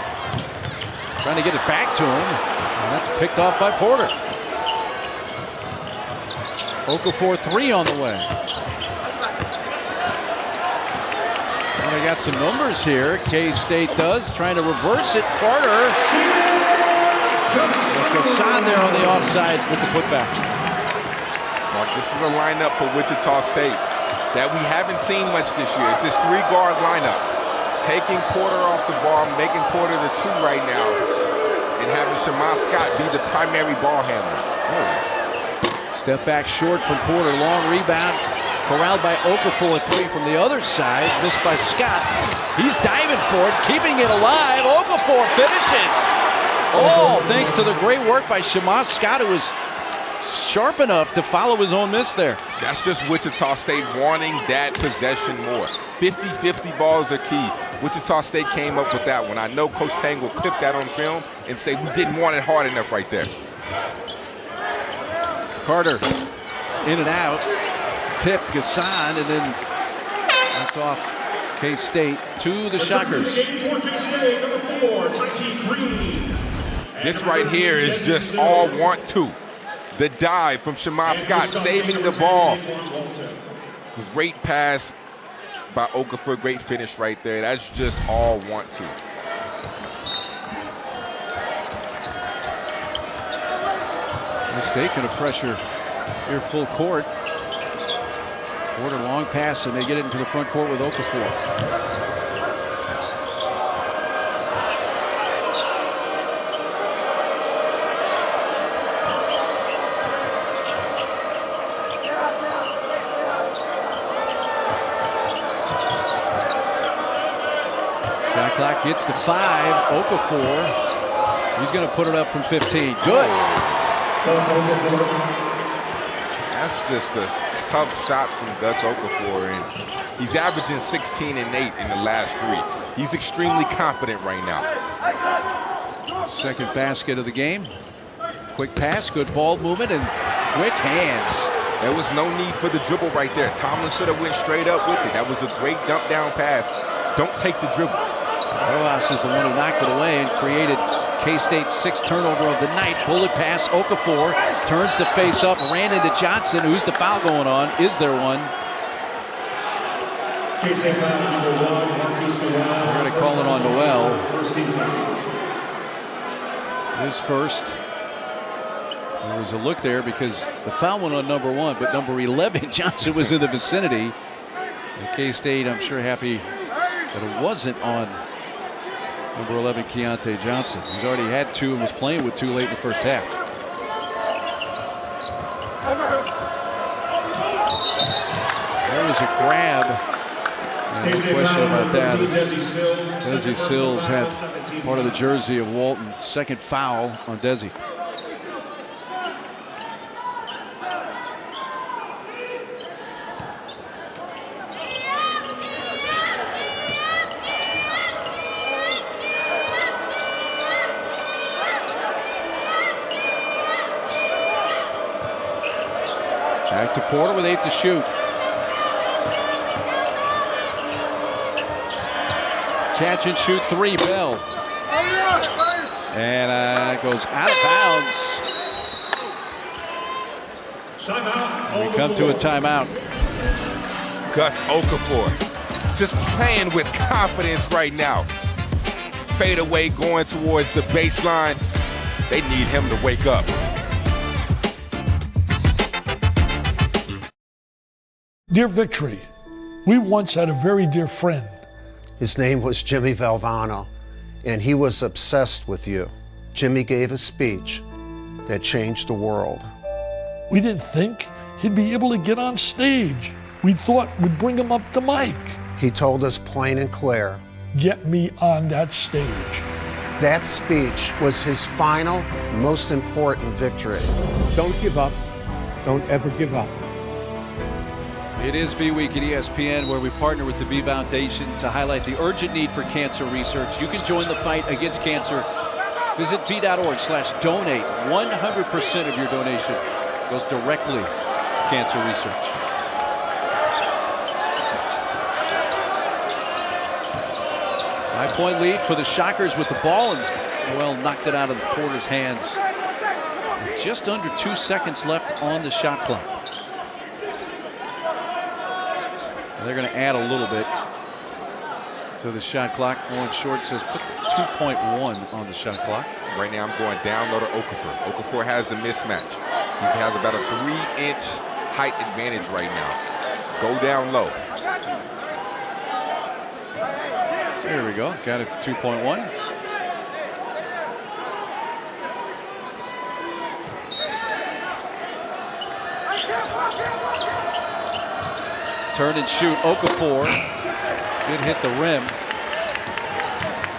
Trying to get it back to him, and that's picked off by Porter. Okafor 3 on the way. Well, they got some numbers here. K-State does, trying to reverse it. Carter. Gassan there on the offside with the putback. Mark, this is a lineup for Wichita State that we haven't seen much this year. It's this 3-guard lineup. Taking Porter off the ball, making Porter the 2 right now, and having Shema Scott be the primary ball handler. Oh. Step back short from Porter, long rebound. Corralled by Okafor, 3 from the other side, missed by Scott. He's diving for it, keeping it alive. Okafor finishes. Oh, thanks to the great work by Shema Scott, who was sharp enough to follow his own miss there. That's just Wichita State wanting that possession more. 50-50 balls are key. Wichita State came up with that one. I know Coach Tang will clip that on film and say we didn't want it hard enough right there. Carter in and out. Tip Gassan, and then that's off K-State to the Shockers. This right here is just all want to. The dive from Shema Scott, saving the ball. Great pass by Okafor, great finish right there. That's just all want to. K-State going to pressure here full court. Porter long pass, and they get it into the front court with Okafor. Shot clock gets to 5. Okafor, he's going to put it up from 15. Good. That's just a tough shot from Gus Okafor, and he's averaging 16 and 8 in the last 3. He's extremely confident right now. Second basket of the game. Quick pass, good ball movement, and quick hands. There was no need for the dribble right there. Tomlin should have went straight up with it. That was a great dump down pass. Don't take the dribble. Rojas is the one who knocked it away and created K-State's 6th turnover of the night. Bullet pass, Okafor turns to face up, ran into Johnson. Who's the foul going on? Is there one? K-State foul number 1, Marquise Noel. They're going to call it on Noel. His first. There was a look there because the foul went on number 1, but number 11, Johnson, was in the vicinity. And K-State, I'm sure, happy that it wasn't on number 11, Keontae Johnson. He's already had 2 and was playing with 2 late in the first half. There was a grab. And no question about that. Desi Sills had part of the jersey of Walton. Second foul on Desi. Back to Porter with 8 to shoot. Catch and shoot 3, Bell. And goes out of bounds. Timeout. We come to a timeout. Gus Okafor just playing with confidence right now. Fade away going towards the baseline. They need him to wake up. Dear Victory, we once had a very dear friend. His name was Jimmy Valvano, and he was obsessed with you. Jimmy gave a speech that changed the world. We didn't think he'd be able to get on stage. We thought we'd bring him up the mic. He told us plain and clear, get me on that stage. that speech was his final, most important victory. Don't give up. Don't ever give up. It is V Week at ESPN, where we partner with the V Foundation to highlight the urgent need for cancer research. You can join the fight against cancer. Visit v.org/donate. 100% of your donation goes directly to cancer research. High-point lead for the Shockers with the ball, and Noel knocked it out of the Porter's hands. Just under 2 seconds left on the shot clock. They're going to add a little bit to the shot clock. Owen Short says put 2.1 on the shot clock. Right now I'm going down low to Okafor. Okafor has the mismatch. He has about a 3-inch height advantage right now. Go down low. There we go. Got it to 2.1. Turn and shoot. Okafor did hit the rim.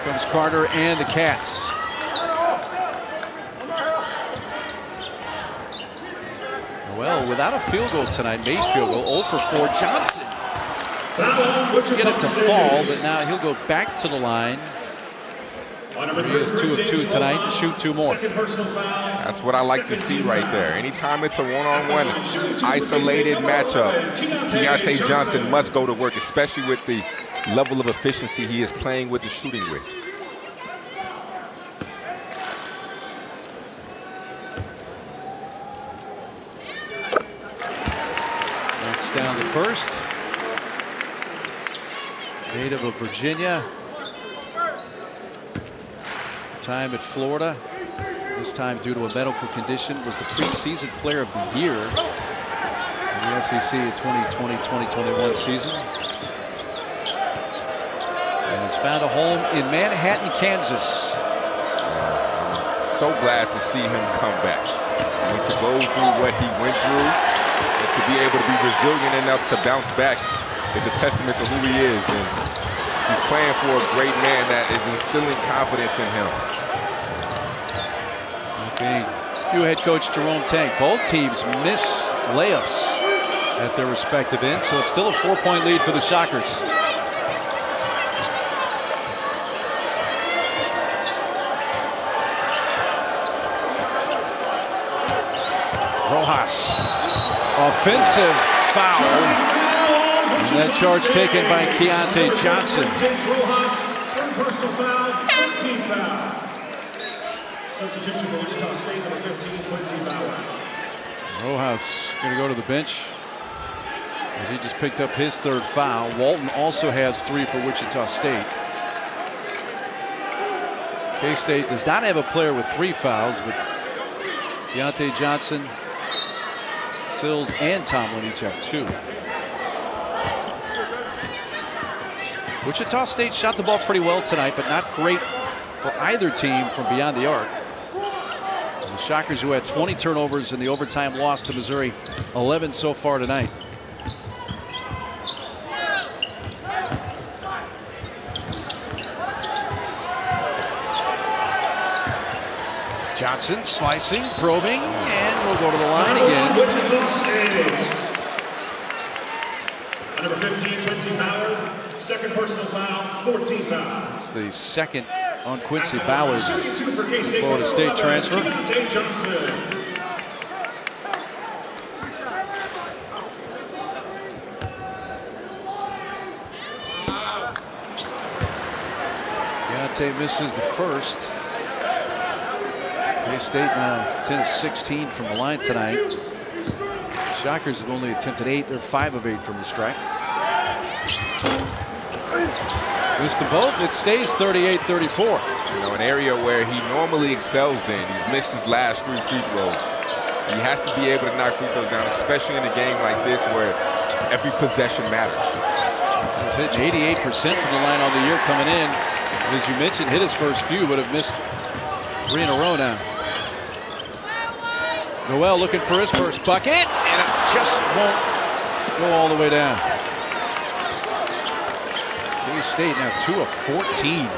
Comes Carter and the Cats. Well, without a field goal tonight, made field goal, 0 for 4. Johnson get it to fall, but now he'll go back to the line. He is 2 of 2 tonight and shoot 2 more. That's what I like to see right there. Anytime it's a one-on-one isolated matchup, Keontae Johnson must go to work, especially with the level of efficiency he is playing with and shooting with. Next down the first. Native of Virginia. Time at Florida. This time due to a medical condition, was the preseason player of the year in the SEC 2020-2021 season. And has found a home in Manhattan, Kansas. I'm so glad to see him come back. I mean, to go through what he went through and to be able to be resilient enough to bounce back is a testament to who he is. And he's playing for a great man that is instilling confidence in him. New head coach Jerome Tank. Both teams miss layups at their respective ends, so it's still a 4-point lead for the Shockers. Rojas, offensive foul, and that charge taken by Keontae Johnson. James Rojas, third personal foul, 13th foul. Substitution for Wichita State, number 15, Quincy Bauer. Rojas going to go to the bench as he just picked up his third foul. Walton also has 3 for Wichita State. K-State does not have a player with 3 fouls, but Keontae Johnson, Sills, and Tomlin each have 2. Wichita State shot the ball pretty well tonight, but not great for either team from beyond the arc. The Shockers, who had 20 turnovers in the overtime loss to Missouri, 11 so far tonight. Johnson slicing, probing, and we'll go to the line again. Wichita State. Number 15, Quincy Bauer, second personal foul, 14th foul. It's the second on Quincy Ballard, Florida State transfer. Keontae Johnson. Keontae misses the first. K-State now 10-16 from the line tonight. Shockers have only attempted 8. They're 5 of 8 from the strike. Missed them both. It stays 38-34. You know, an area where he normally excels in. He's missed his last 3 free throws. He has to be able to knock free throws down, especially in a game like this where every possession matters. He's hitting 88% from the line on the year coming in. As you mentioned, hit his first few, but have missed 3 in a row now. Noel looking for his first bucket, and it just won't go all the way down. K-State now 2 of 14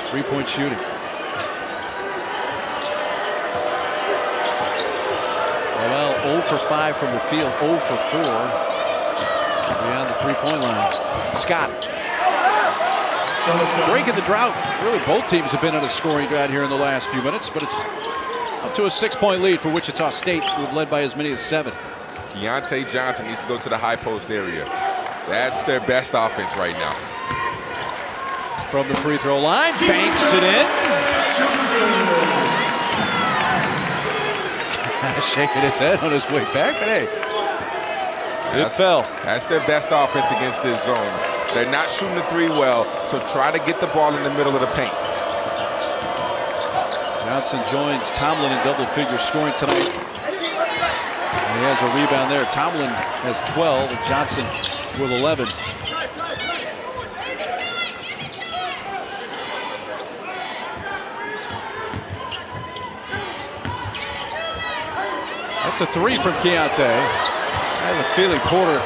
3-point shooting. Noel 0 for 5 from the field, 0 for 4 beyond the 3-point line. Scott. Breaking the drought. Really, both teams have been on a scoring drought here in the last few minutes, but it's up to a 6-point lead for Wichita State, who have led by as many as 7. Keontae Johnson needs to go to the high post area. That's their best offense right now. From the free throw line, banks it in. Shaking his head on his way back, but hey, it fell. That's their best offense against this zone. They're not shooting the 3 well, so try to get the ball in the middle of the paint. Johnson joins Tomlin in double figure scoring tonight. And he has a rebound there. Tomlin has 12 and Johnson with 11. That's a 3 from Keontae. I have a feeling Porter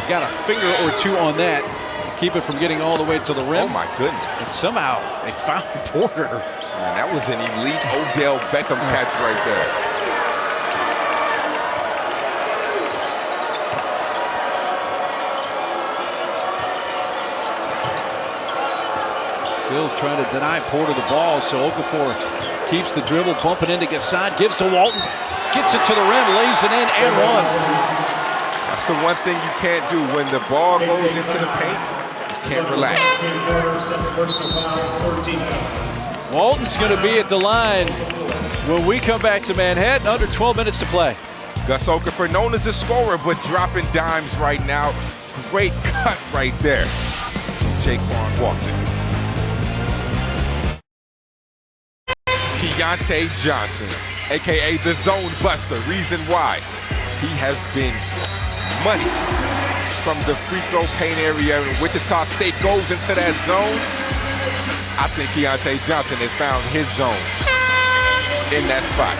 got a finger or 2 on that to keep it from getting all the way to the rim. Oh my goodness. And somehow they found Porter. Man, that was an elite Odell Beckham catch right there. Sills trying to deny Porter the ball, so Okafor keeps the dribble, bumping into Gasson, gives to Walton, gets it to the rim, lays it in, and one. That's the one thing you can't do when the ball goes into the paint. You can't relax. Walton's going to be at the line when we come back to Manhattan. Under 12 minutes to play. Gus Okafor, known as a scorer, but dropping dimes right now. Great cut right there. Jaquan Walton. Keontae Johnson, a.k.a. the Zone Buster. Reason why he has been money from the free throw paint area. When Wichita State goes into that zone, I think Keontae Johnson has found his zone in that spot.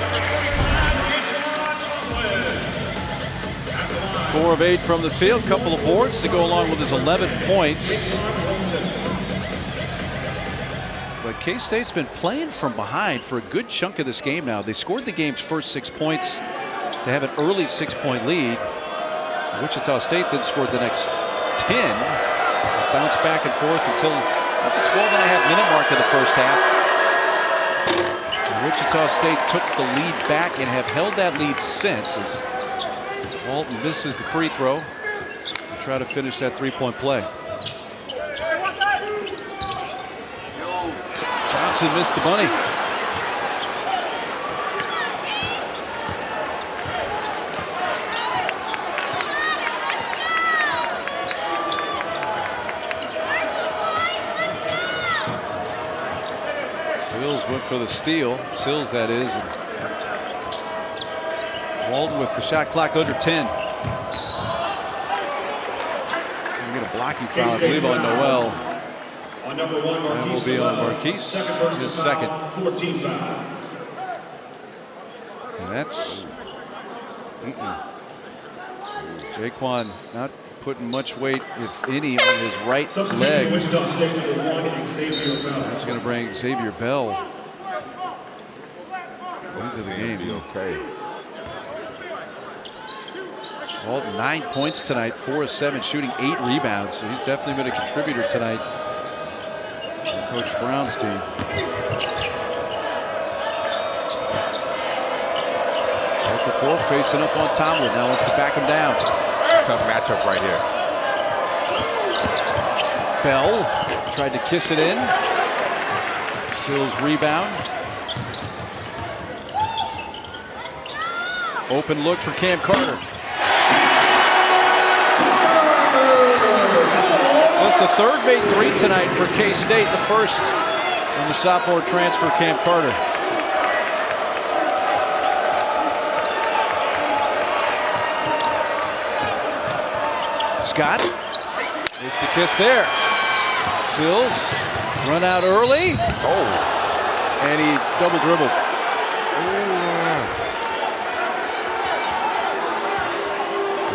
4 of 8 from the field, couple of boards to go along with his 11 points. But K-State's been playing from behind for a good chunk of this game now. They scored the game's first 6 points to have an early 6-point lead. Wichita State then scored the next 10. Bounced back and forth until at the 12.5-minute mark of the first half. Wichita State took the lead back and have held that lead since as Walton misses the free throw to try to finish that 3-point play. Johnson missed the bunny. Sills went for the steal. Sills, that is. And Walton with the shot clock under 10. We get a blocking foul, I believe, on Noel. On number 1, That will be on Marquise. His second. 14 foul. And that's Jaquan not putting much weight, if any, on his right leg. Wichita State number 1, Xavier Bell. That's going to bring Xavier Bell into the game. Okay. Walton 9 points tonight, 4 of 7, shooting 8 rebounds. So he's definitely been a contributor tonight on Coach Brown's team. Okafor facing up on Tomlin. Now wants to back him down. Tough matchup right here. Bell tried to kiss it in. Sills rebound. Open look for Cam Carter. That's the third made three tonight for K-State, the first from the sophomore transfer Cam Carter. Scott is the kiss there. Sills run out early. Oh, and he double dribbled.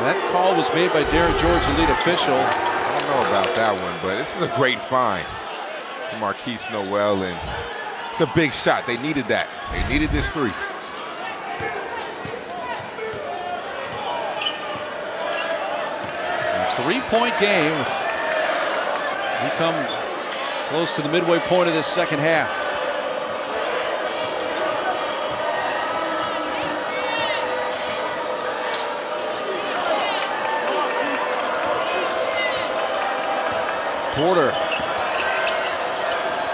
That call was made by Darren George, the lead official. I don't know about that one, but this is a great find for Marquise Noel, and it's a big shot. They needed that. They needed this three. A 3-point game. We come close to the midway point of this second half. Porter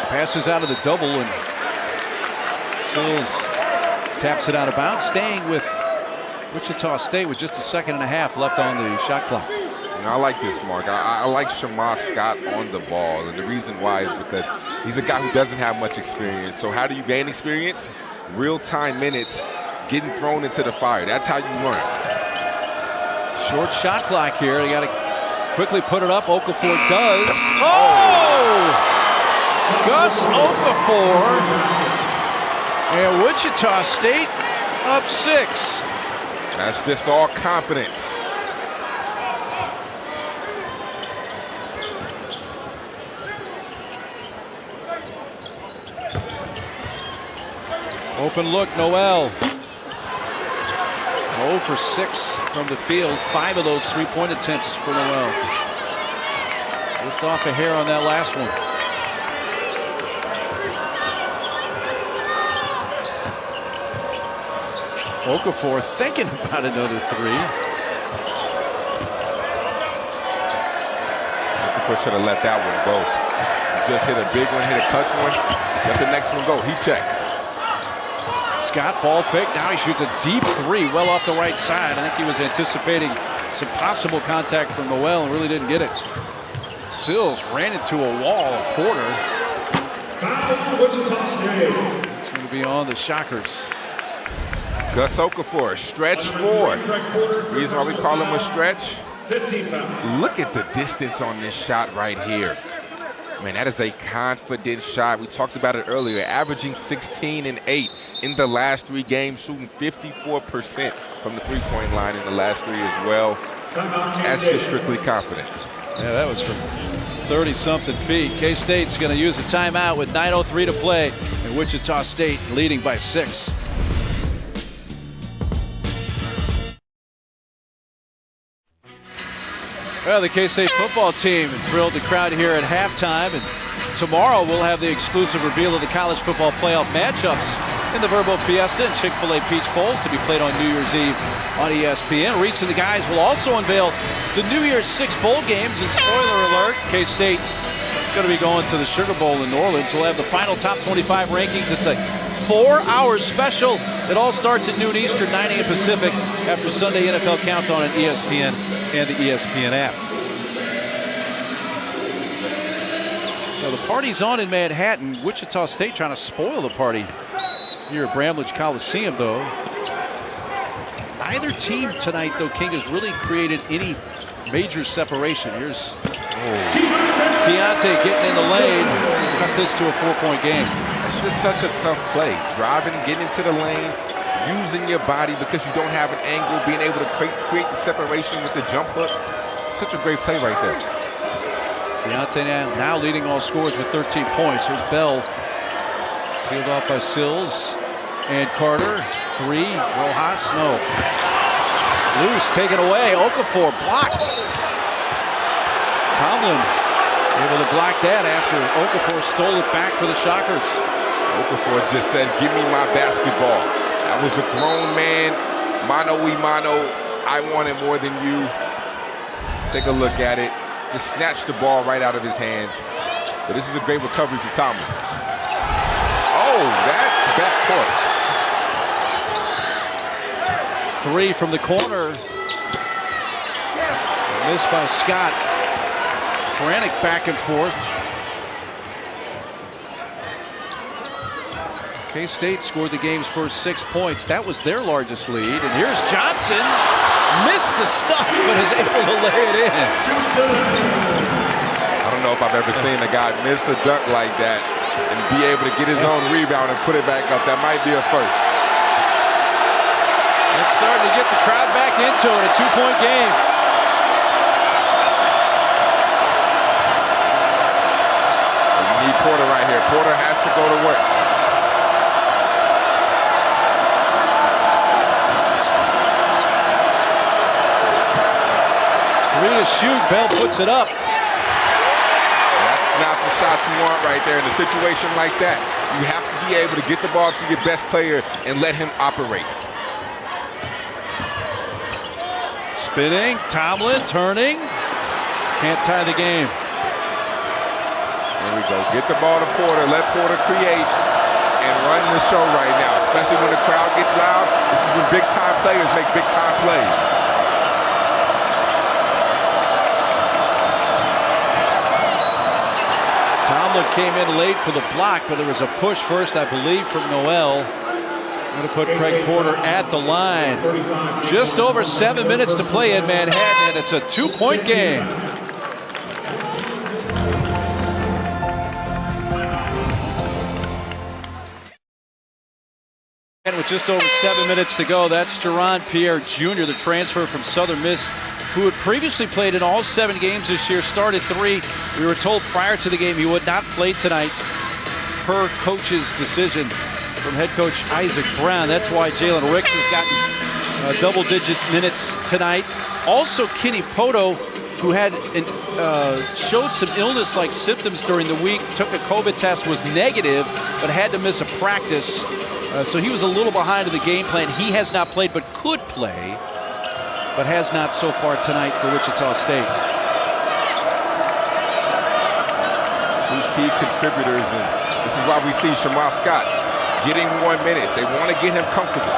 passes out of the double, and Sills taps it out of bounds, staying with Wichita State with just a second and a half left on the shot clock. I like this, Mark. I like Shamar Scott on the ball, and the reason why is because he's a guy who doesn't have much experience. So how do you gain experience? Real-time minutes, getting thrown into the fire. That's how you learn. Short shot clock here. They got to quickly put it up. Okafor does. Oh! Gus Okafor. And Wichita State up 6. That's just all confidence. Open look, Noel. 0 for 6 from the field. 5 of those 3-point attempts for Noel. Just off a hair on that last one. Okafor thinking about another 3. Okafor should have let that one go. He just hit a big one, hit a clutch one. Let the next one go. He checked. Scott, ball fake. Now he shoots a deep 3 well off the right side. I think he was anticipating some possible contact from Noel and really didn't get it. Sills ran into a wall. Porter. It's going to be on the Shockers. Gus Okafor, stretch 4. Reason why we call him a stretch? Look at the distance on this shot right here. Man, that is a confident shot. We talked about it earlier, averaging 16 and 8 in the last 3 games, shooting 54% from the 3-point line in the last 3 as well. That's just strictly confidence. Yeah, that was from 30-something feet. K-State's going to use a timeout with 9:03 to play, and Wichita State leading by 6. Well, the K-State football team thrilled the crowd here at halftime, and tomorrow we'll have the exclusive reveal of the college football playoff matchups in the Verbo Fiesta and Chick-fil-A Peach Bowls to be played on New Year's Eve on ESPN. Reese and the guys will also unveil the New Year's 6 bowl games, and spoiler alert, K-State is going to be going to the Sugar Bowl in New Orleans. We'll have the final top 25 rankings. It's a 4-hour special. It all starts at noon Eastern, 9 a.m. Pacific after Sunday NFL Countdown on ESPN and the ESPN app. So the party's on in Manhattan. Wichita State trying to spoil the party here at Bramlage Coliseum, though. Neither team tonight, though, King, has really created any major separation. Here's Keontae getting in the lane. Cut this to a 4-point game. It's just such a tough play. Driving, getting into the lane, using your body because you don't have an angle, being able to create the separation with the jump hook. Such a great play right there. Keontae now leading all scorers with 13 points. Here's Bell. Sealed off by Sills and Carter. 3. Rojas, no. Loose, taken away. Okafor blocked. Tomlin able to block that after Okafor stole it back for the Shockers. Okafor just said, give me my basketball. I was a grown man, mano y mano. I wanted more than you. Take a look at it. Just snatched the ball right out of his hands. But this is a great recovery for Tomlin. Oh, that's backcourt. 3 from the corner. Missed by Scott. Frantic back and forth. K-State scored the game's first 6 points. That was their largest lead. And here's Johnson. Missed the stuff, but is able to lay it in. I don't know if I've ever seen a guy miss a dunk like that and be able to get his own rebound and put it back up. That might be a first. It's starting to get the crowd back into it. A 2-point game. You need Porter right here. Porter has to go to work. To shoot, Bell puts it up. That's not the shot you want right there in a situation like that. You have to be able to get the ball to your best player and let him operate. Spinning, Tomlin turning. Can't tie the game. There we go. Get the ball to Porter. Let Porter create and run the show right now, especially when the crowd gets loud. This is when big-time players make big-time plays. Tomlin came in late for the block, but there was a push first, I believe, from Noel. Going to put Craig Porter at the line. Just over 7 minutes to play in Manhattan, and it's a 2-point game. And with just over 7 minutes to go, that's Teron Pierre Jr., the transfer from Southern Miss, who had previously played in all 7 games this year, started 3. We were told prior to the game he would not play tonight per coach's decision from head coach Isaac Brown. That's why Jalen Ricks has gotten double-digit minutes tonight. Also, Kenny Poto, who had showed some illness-like symptoms during the week, took a COVID test, was negative, but had to miss a practice. So he was a little behind in the game plan. He has not played, but could play, but has not so far tonight for Wichita State. 2 key contributors, and this is why we see Shamar Scott getting more minutes. They want to get him comfortable.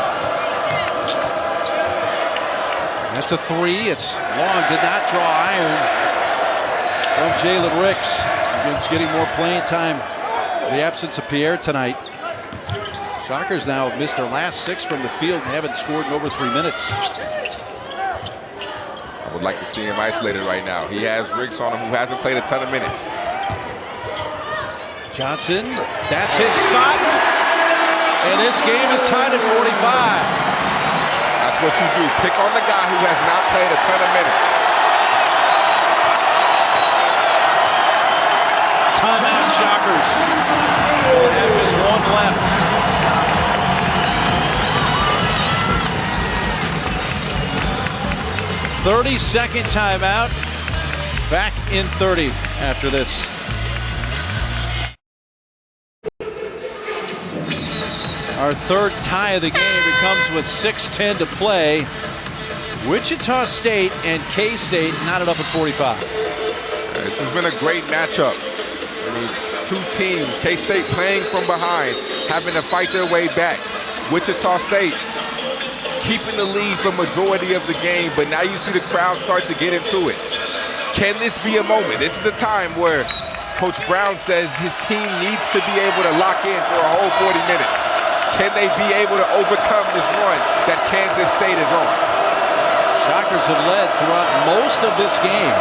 That's a 3. It's long. Did not draw iron from Jalen Ricks. Begins getting more playing time in the absence of Pierre tonight. Shockers now have missed their last 6 from the field and haven't scored in over 3 minutes. I would like to see him isolated right now. He has Ricks on him, who hasn't played a ton of minutes. Johnson, that's his spot. And this game is tied at 45. That's what you do. Pick on the guy who has not played a ton of minutes. Timeout, Shockers. We'll have just 1 left. 30-second timeout. back in 30 after this. Our third tie of the game. It comes with 6:10 to play. Wichita State and K-State knotted up at 45. This has been a great matchup. I mean, two teams, K-State playing from behind, having to fight their way back. Wichita State keeping the lead for majority of the game, but now you see the crowd start to get into it. Can this be a moment? This is the time where Coach Brown says his team needs to be able to lock in for a whole 40 minutes. Can they be able to overcome this run that Kansas State is on? Shockers have led throughout most of this game.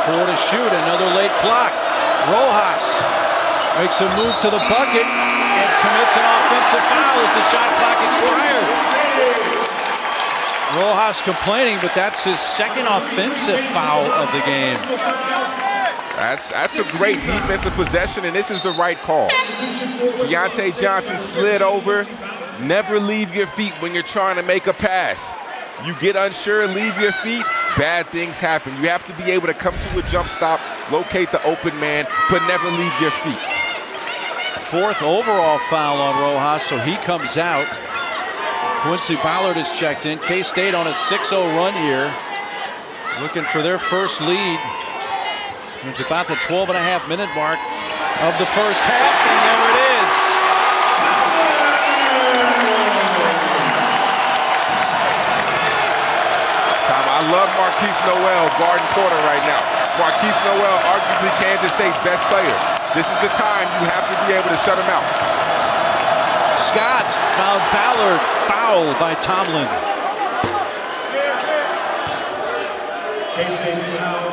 Four to shoot, another late clock. Rojas makes a move to the bucket and commits an offensive foul as the shot clock expires. Rojas complaining, but that's his second offensive foul of the game. That's a great defensive possession, and this is the right call. Deontay Johnson slid over. Never leave your feet when you're trying to make a pass. You get unsure, leave your feet, bad things happen. You have to be able to come to a jump stop, locate the open man, but never leave your feet. Fourth overall foul on Rojas, so he comes out. Quincy Ballard is checked in. K-State on a 6-0 run here, looking for their first lead. It's about the 12.5-minute mark of the first half, and there it is. Tom, I love Marquise Noel guarding Porter right now. Marquise Noel, arguably Kansas State's best player. This is the time you have to be able to shut him out. Scott fouled Ballard, foul by Tomlin. K-State foul.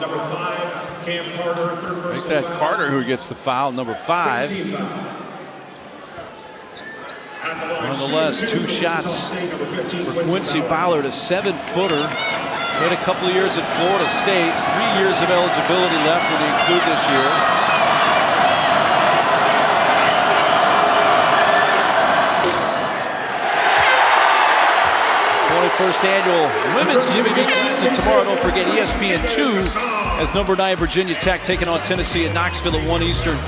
Number 5, Cam Carter, third Make that foul. Carter who gets the foul, number 5. 16 fouls. Nonetheless, 2 shots for Quincy Ballard, a 7-footer. Played a couple of years at Florida State. 3 years of eligibility left when they include this year. First annual Women's Jimmy V Classic tomorrow. Don't forget ESPN2 as number 9 Virginia Tech taking on Tennessee at Knoxville at 1 Eastern.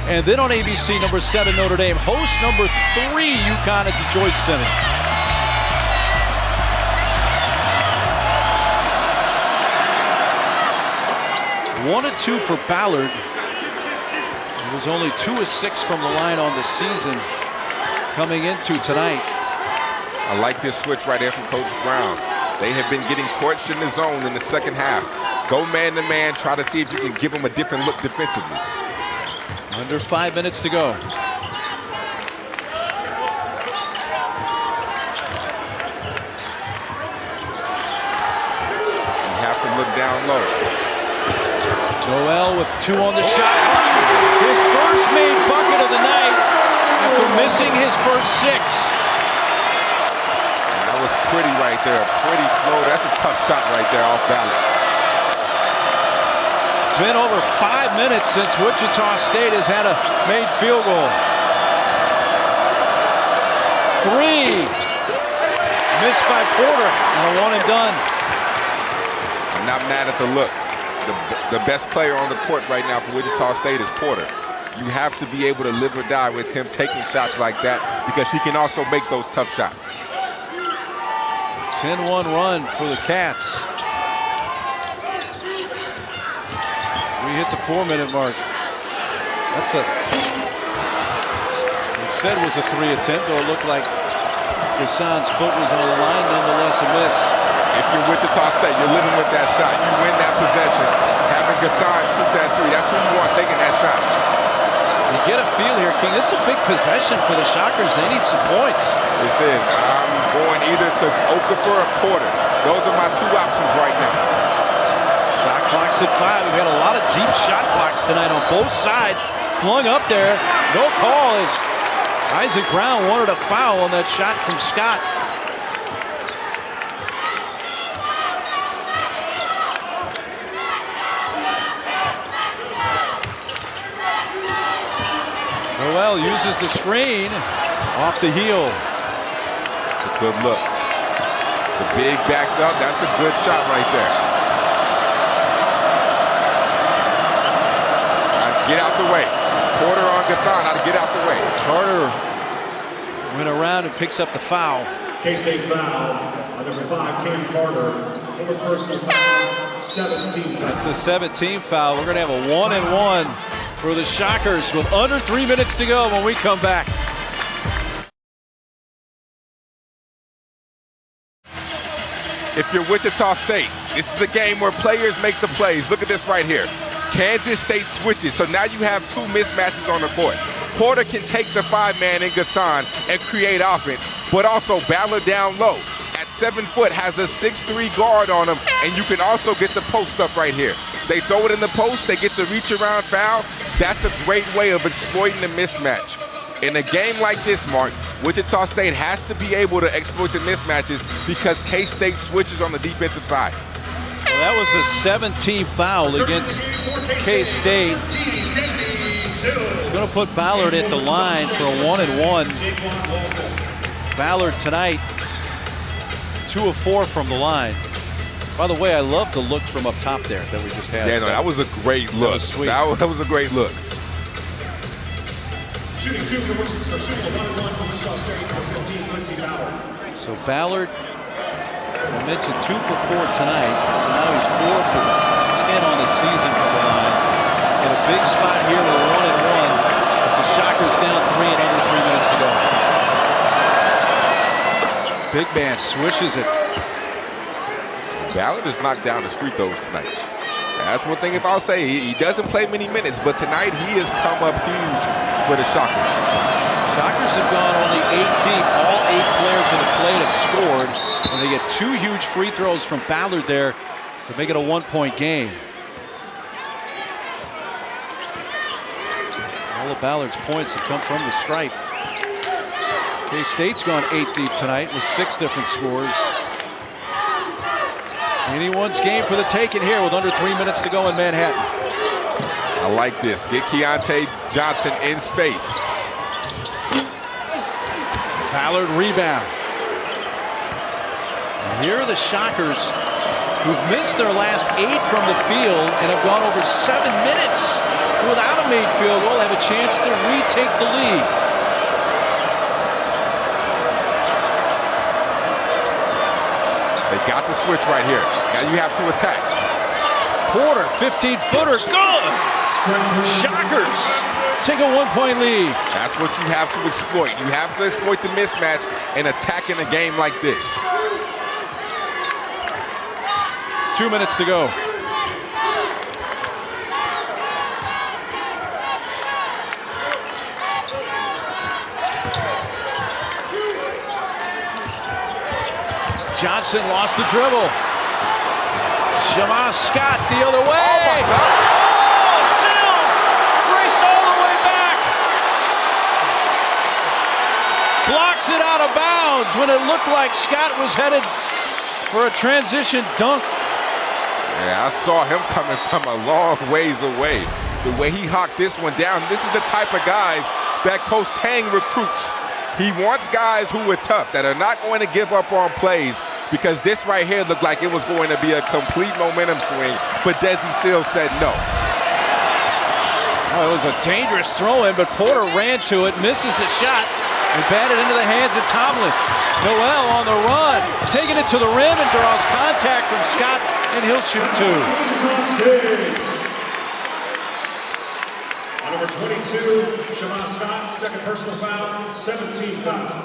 And then on ABC, number 7 Notre Dame hosts number 3 UConn at the Joyce Center. 1 of 2 for Ballard. He was only 2 of 6 from the line on the season coming into tonight. I like this switch right there from Coach Brown. They have been getting torched in the zone in the second half. Go man to man, try to see if you can give them a different look defensively. Under 5 minutes to go. You have to look down low. Noel with 2 on the shot. His first made bucket of the night after missing his first 6. That was pretty right there, a pretty flow. That's a tough shot right there off balance. Been over 5 minutes since Wichita State has had a made field goal. 3. Missed by Porter and a 1 and done. I'm not mad at the look. The best player on the court right now for Wichita State is Porter. You have to be able to live or die with him taking shots like that because he can also make those tough shots. 10-1 run for the Cats. We hit the 4-minute mark. That's a, he said was a 3 attempt, though it looked like Gassan's foot was on the line, nonetheless a miss. If you're Wichita State, you're living with that shot. You win that possession. Having Gassan shoot that 3, that's who you want taking that shot. You get a feel here, King. This is a big possession for the Shockers. They need some points. This is. I'm going either to Okafor or Porter. Those are my 2 options right now. Shot clock's at 5. We've had a lot of deep shot clocks tonight on both sides. Flung up there. No call as Isaac Brown wanted a foul on that shot from Scott. Noel uses the screen off the heel. It's a good look. The big backed up. That's a good shot right there. Get out the way. Porter on Gasson. How to get out the way. Carter went around and picks up the foul. K-State foul on number 5, Cam Carter. Fourth personal foul, 17 foul. It's a 17 foul. We're going to have a 1-and-1 for the Shockers with under 3 minutes to go when we come back. If you're Wichita State, this is a game where players make the plays. Look at this right here. Kansas State switches, so now you have two mismatches on the court. Porter can take the 5-man in Gasson and create offense, but also Ballard down low. At 7 foot, has a 6'3" guard on him, and you can also get the post up right here. They throw it in the post, they get the reach around foul. That's a great way of exploiting the mismatch. In a game like this, Mark, Wichita State has to be able to exploit the mismatches because K-State switches on the defensive side. Well, that was the 17th foul against K-State. It's going to put Ballard at the line for a 1-and-1. Ballard tonight, 2 of 4 from the line. By the way, I love the look from up top there that we just had. Yeah, no, that was a great look. That was sweet. That was a great look. Shooting 2 for Wichita, shooting a 1-1 for Wichita State, number 15, Quincy Ballard. So Ballard, I mentioned 2 for 4 tonight. So now he's 4 for 10 on the season from the line. In a big spot here with a 1-and-1. The Shockers down 3 and under 3 minutes to go. Big man swishes it. Ballard has knocked down his free throws tonight. That's one thing if I'll say. He doesn't play many minutes, but tonight he has come up huge for the Shockers. Shockers have gone only 8 deep. All 8 players that have played have scored. And they get 2 huge free throws from Ballard there to make it a 1-point game. All of Ballard's points have come from the stripe. K-State's gone 8 deep tonight with 6 different scores. Anyone's game for the taking here with under 3 minutes to go in Manhattan. I like this. Get Keontae Johnson in space. Ballard rebound. And here are the Shockers who've missed their last 8 from the field and have gone over 7 minutes without a made field goal. Have a chance to retake the lead. They got the switch right here. Now you have to attack. Porter, 15-footer, good! Shockers take a 1-point lead. That's what you have to exploit. You have to exploit the mismatch and attack in a game like this. 2 minutes to go. Johnson lost the dribble. Shamar Scott the other way. Oh my God. Oh, Sills raced all the way back. Blocks it out of bounds when it looked like Scott was headed for a transition dunk. Yeah, I saw him coming from a long ways away. The way he hawked this one down, this is the type of guys that Coach Tang recruits. He wants guys who are tough, that are not going to give up on plays, because this right here looked like it was going to be a complete momentum swing, but Desi Sills said no. Oh, it was a dangerous throw-in, but Porter ran to it, misses the shot, and batted into the hands of Tomlin. Noel on the run, taking it to the rim and draws contact from Scott, and he'll shoot 2. Number 22, Shamar Scott, second personal foul, 17 foul.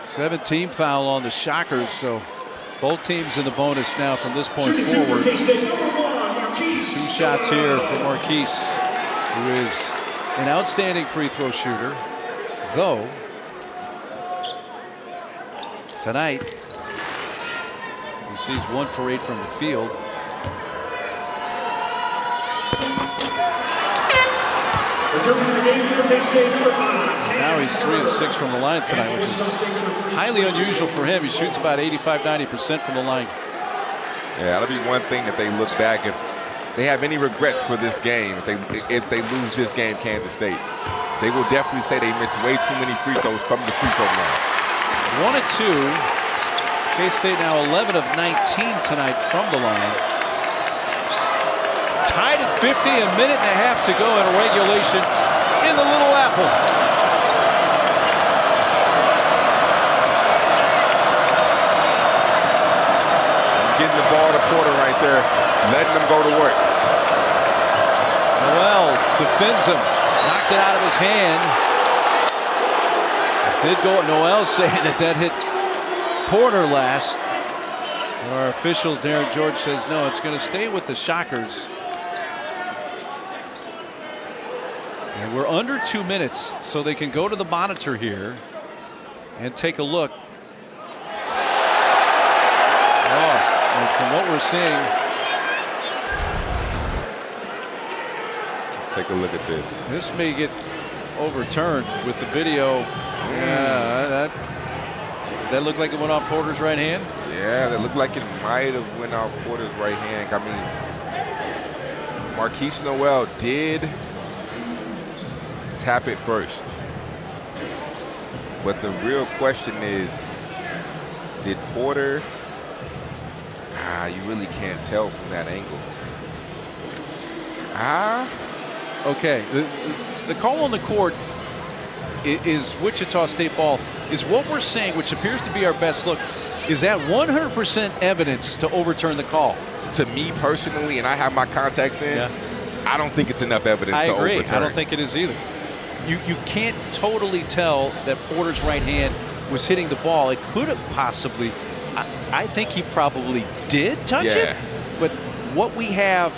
17 foul on the Shockers, so both teams in the bonus now from this point forward. 2 shots here for Marquise, who is an outstanding free throw shooter, though tonight he sees 1 for 8 from the field. Now he's 3 of 6 from the line tonight, which is highly unusual for him. He shoots about 85–90% from the line. Yeah, that'll be one thing that they look back if they have any regrets for this game, if they lose this game, Kansas State. they will definitely say they missed way too many free throws from the free throw line. 1 of 2. K-State now 11 of 19 tonight from the line. Tied at 50, a minute and a half to go in regulation in the Little Apple. Getting the ball to Porter right there, letting them go to work. Noel defends him, knocked it out of his hand. It did go. Noel saying that hit Porter last. Our official Darren George says no, it's going to stay with the Shockers. And we're under 2 minutes, so they can go to the monitor here and take a look. And from what we're seeing, let's take a look at this. This may get overturned with the video. Yeah, that looked like it went off Porter's right hand. Yeah, that looked like it might have went off Porter's right hand. I mean, Marquise Noel did tap it first, but the real question is, did Porter? You really can't tell from that angle. Okay, the call on the court is Wichita State ball. Is what we're saying, which appears to be our best look, is that 100% evidence to overturn the call? To me personally, and I have my contacts in, yeah. I don't think it's enough evidence to overturn. I don't think it is either. You can't totally tell that Porter's right hand was hitting the ball. It could have possibly. I think he probably did touch it, but what we have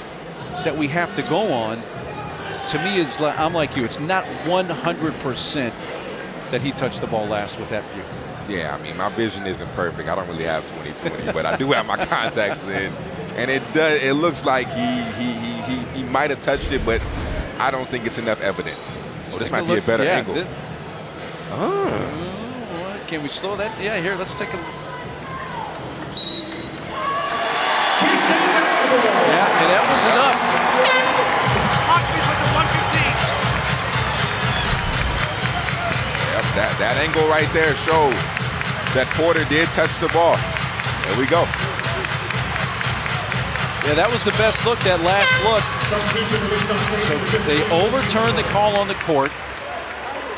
that we have to go on, to me, is I'm like you. It's not 100% that he touched the ball last with that view. Yeah, I mean, my vision isn't perfect. I don't really have 20/20, but I do have my contacts in, and it does. It looks like he might have touched it, but I don't think it's enough evidence. Oh, this might be a better angle. Can we slow that? Yeah, here. Let's take a. Yeah, and that was enough. Yep, that angle right there showed that Porter did touch the ball. There we go. Yeah, that was the best look, that last look. So they overturned the call on the court.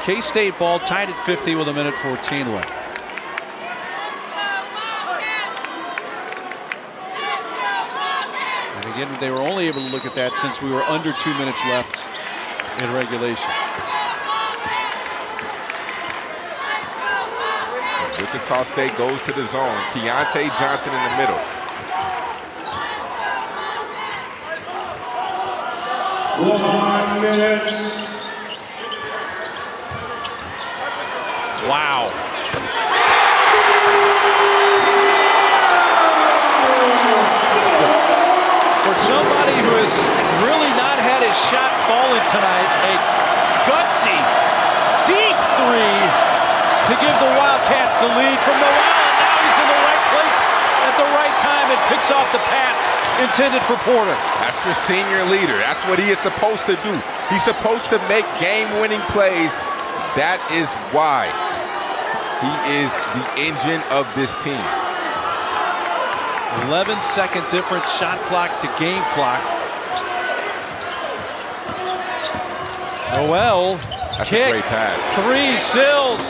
K-State ball tied at 50 with 1:14 left. And again, they were only able to look at that since we were under 2 minutes left in regulation. Wichita State goes to the zone. Keontae Johnson in the middle. One minute. Wow. For somebody who has really not had his shot falling tonight, a gutsy, deep three to give the Wildcats the lead from Noel. And now he's in the right place at the right time and picks off the pass intended for Porter. That's your senior leader. That's what he is supposed to do. He's supposed to make game-winning plays. That is why he is the engine of this team. 11-second difference, shot clock to game clock. Noel, that's kick, a great pass. Three, Sills.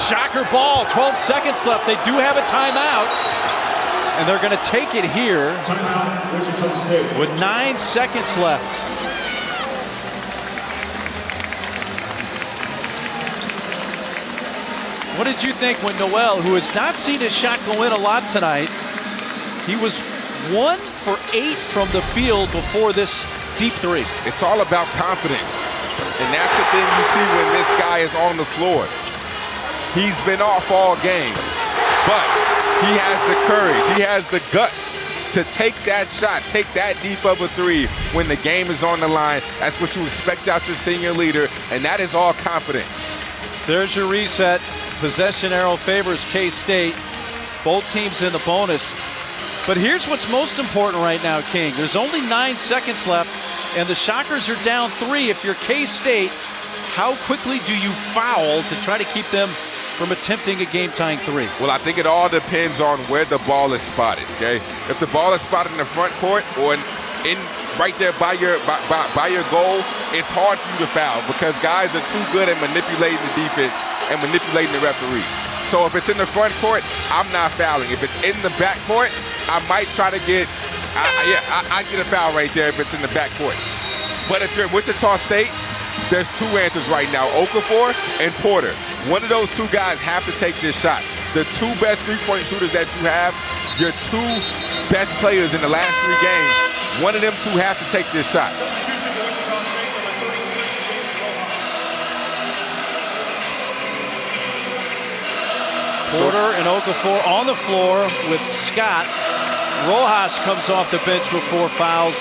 Shocker ball, 12 seconds left. They do have a timeout, and they're going to take it here with 9 seconds left. What did you think when Noel, who has not seen his shot go in a lot tonight, he was 1 for 8 from the field before this deep three? It's all about confidence, and that's the thing you see when this guy is on the floor. He's been off all game, but he has the courage, he has the guts to take that shot, take that deep of a three when the game is on the line. That's what you expect out your senior leader, and that is all confidence. There's your reset. Possession arrow favors K-State. Both teams in the bonus. But here's what's most important right now, King. There's only 9 seconds left, and the Shockers are down 3. If you're K-State, how quickly do you foul to try to keep them from attempting a game-tying three? Well, I think it all depends on where the ball is spotted, okay? If the ball is spotted in the front court or in right there by your goal, it's hard for you to foul because guys are too good at manipulating the defense and manipulating the referee. So if it's in the front court, I'm not fouling. If it's in the back court, I might try to get, I get a foul right there if it's in the back court. But if you're Wichita State, there's two answers right now, Okafor and Porter. One of those two guys have to take this shot. The two best three-point shooters that you have, your two best players in the last 3 games, one of them two have to take this shot. Porter and Okafor on the floor with Scott. Rojas comes off the bench with 4 fouls,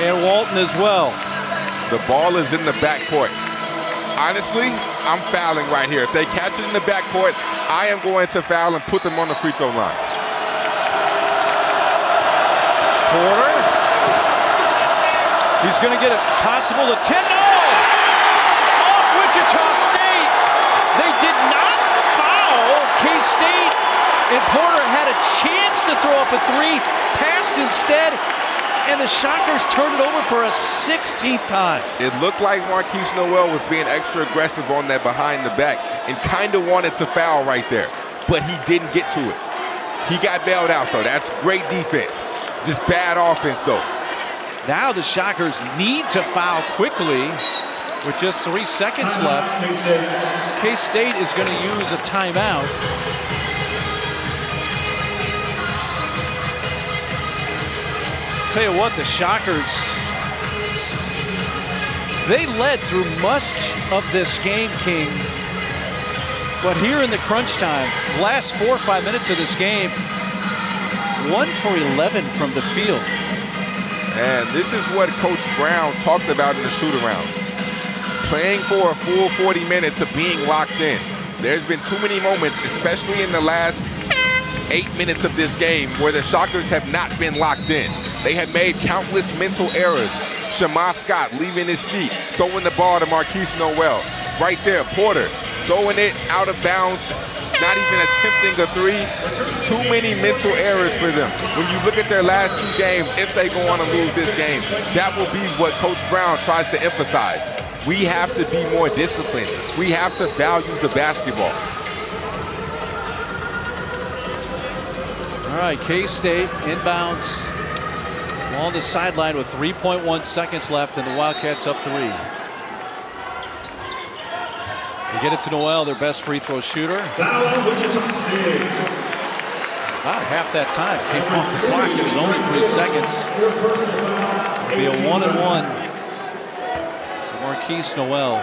and Walton as well. The ball is in the backcourt. Honestly, I'm fouling right here. If they catch it in the backcourt, I am going to foul and put them on the free throw line. Porter. He's going to get a possible to 10. No! Off Wichita State. They did not foul K-State. And Porter had a chance to throw up a 3, passed instead. And the Shockers turned it over for a 16th time. It looked like Marquise Noel was being extra aggressive on that behind the back and kind of wanted to foul right there, but he didn't get to it. He got bailed out, though. That's great defense. Just bad offense, though. Now the Shockers need to foul quickly with just 3 seconds left. K-State is going to use a timeout. Tell you what, the Shockers, they led through much of this game, King. But here in the crunch time, last 4 or 5 minutes of this game, 1 for 11 from the field. And this is what Coach Brown talked about in the shoot-around. Playing for a full 40 minutes of being locked in. There's been too many moments, especially in the last 8 minutes of this game, where the Shockers have not been locked in. They have made countless mental errors. Shema Scott leaving his feet, throwing the ball to Marquise Noel. Right there, Porter throwing it out of bounds, not even attempting a 3. Too many mental errors for them. When you look at their last 2 games, if they go on to lose this game, that will be what Coach Brown tries to emphasize. We have to be more disciplined. We have to value the basketball. All right, K-State inbounds on the sideline with 3.1 seconds left, and the Wildcats up 3. They get it to Noel, their best free throw shooter. Foul, Wichita State. About half that time came off the clock. It was only 3 seconds. It'll be a 1-and-1 for Marquise Noel,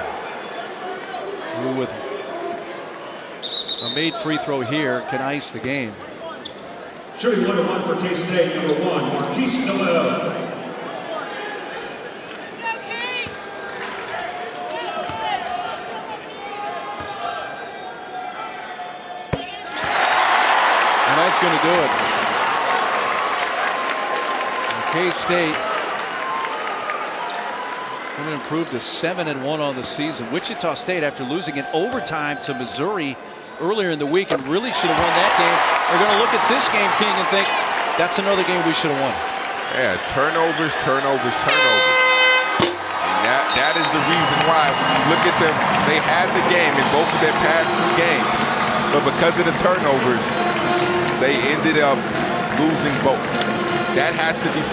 who with a made free throw here can ice the game. Shooting 1-1 for K-State, number 1, Marquise Noel. And that's going to do it. K-State going to improve to 7-1 on the season. Wichita State, after losing in overtime to Missouri earlier in the week and really should have won that game, they're going to look at this game, King, and think that's another game we should have won. Yeah, turnovers. And that is the reason why, when you look at them, they had the game in both of their past 2 games, but because of the turnovers, they ended up losing both. That has to be something.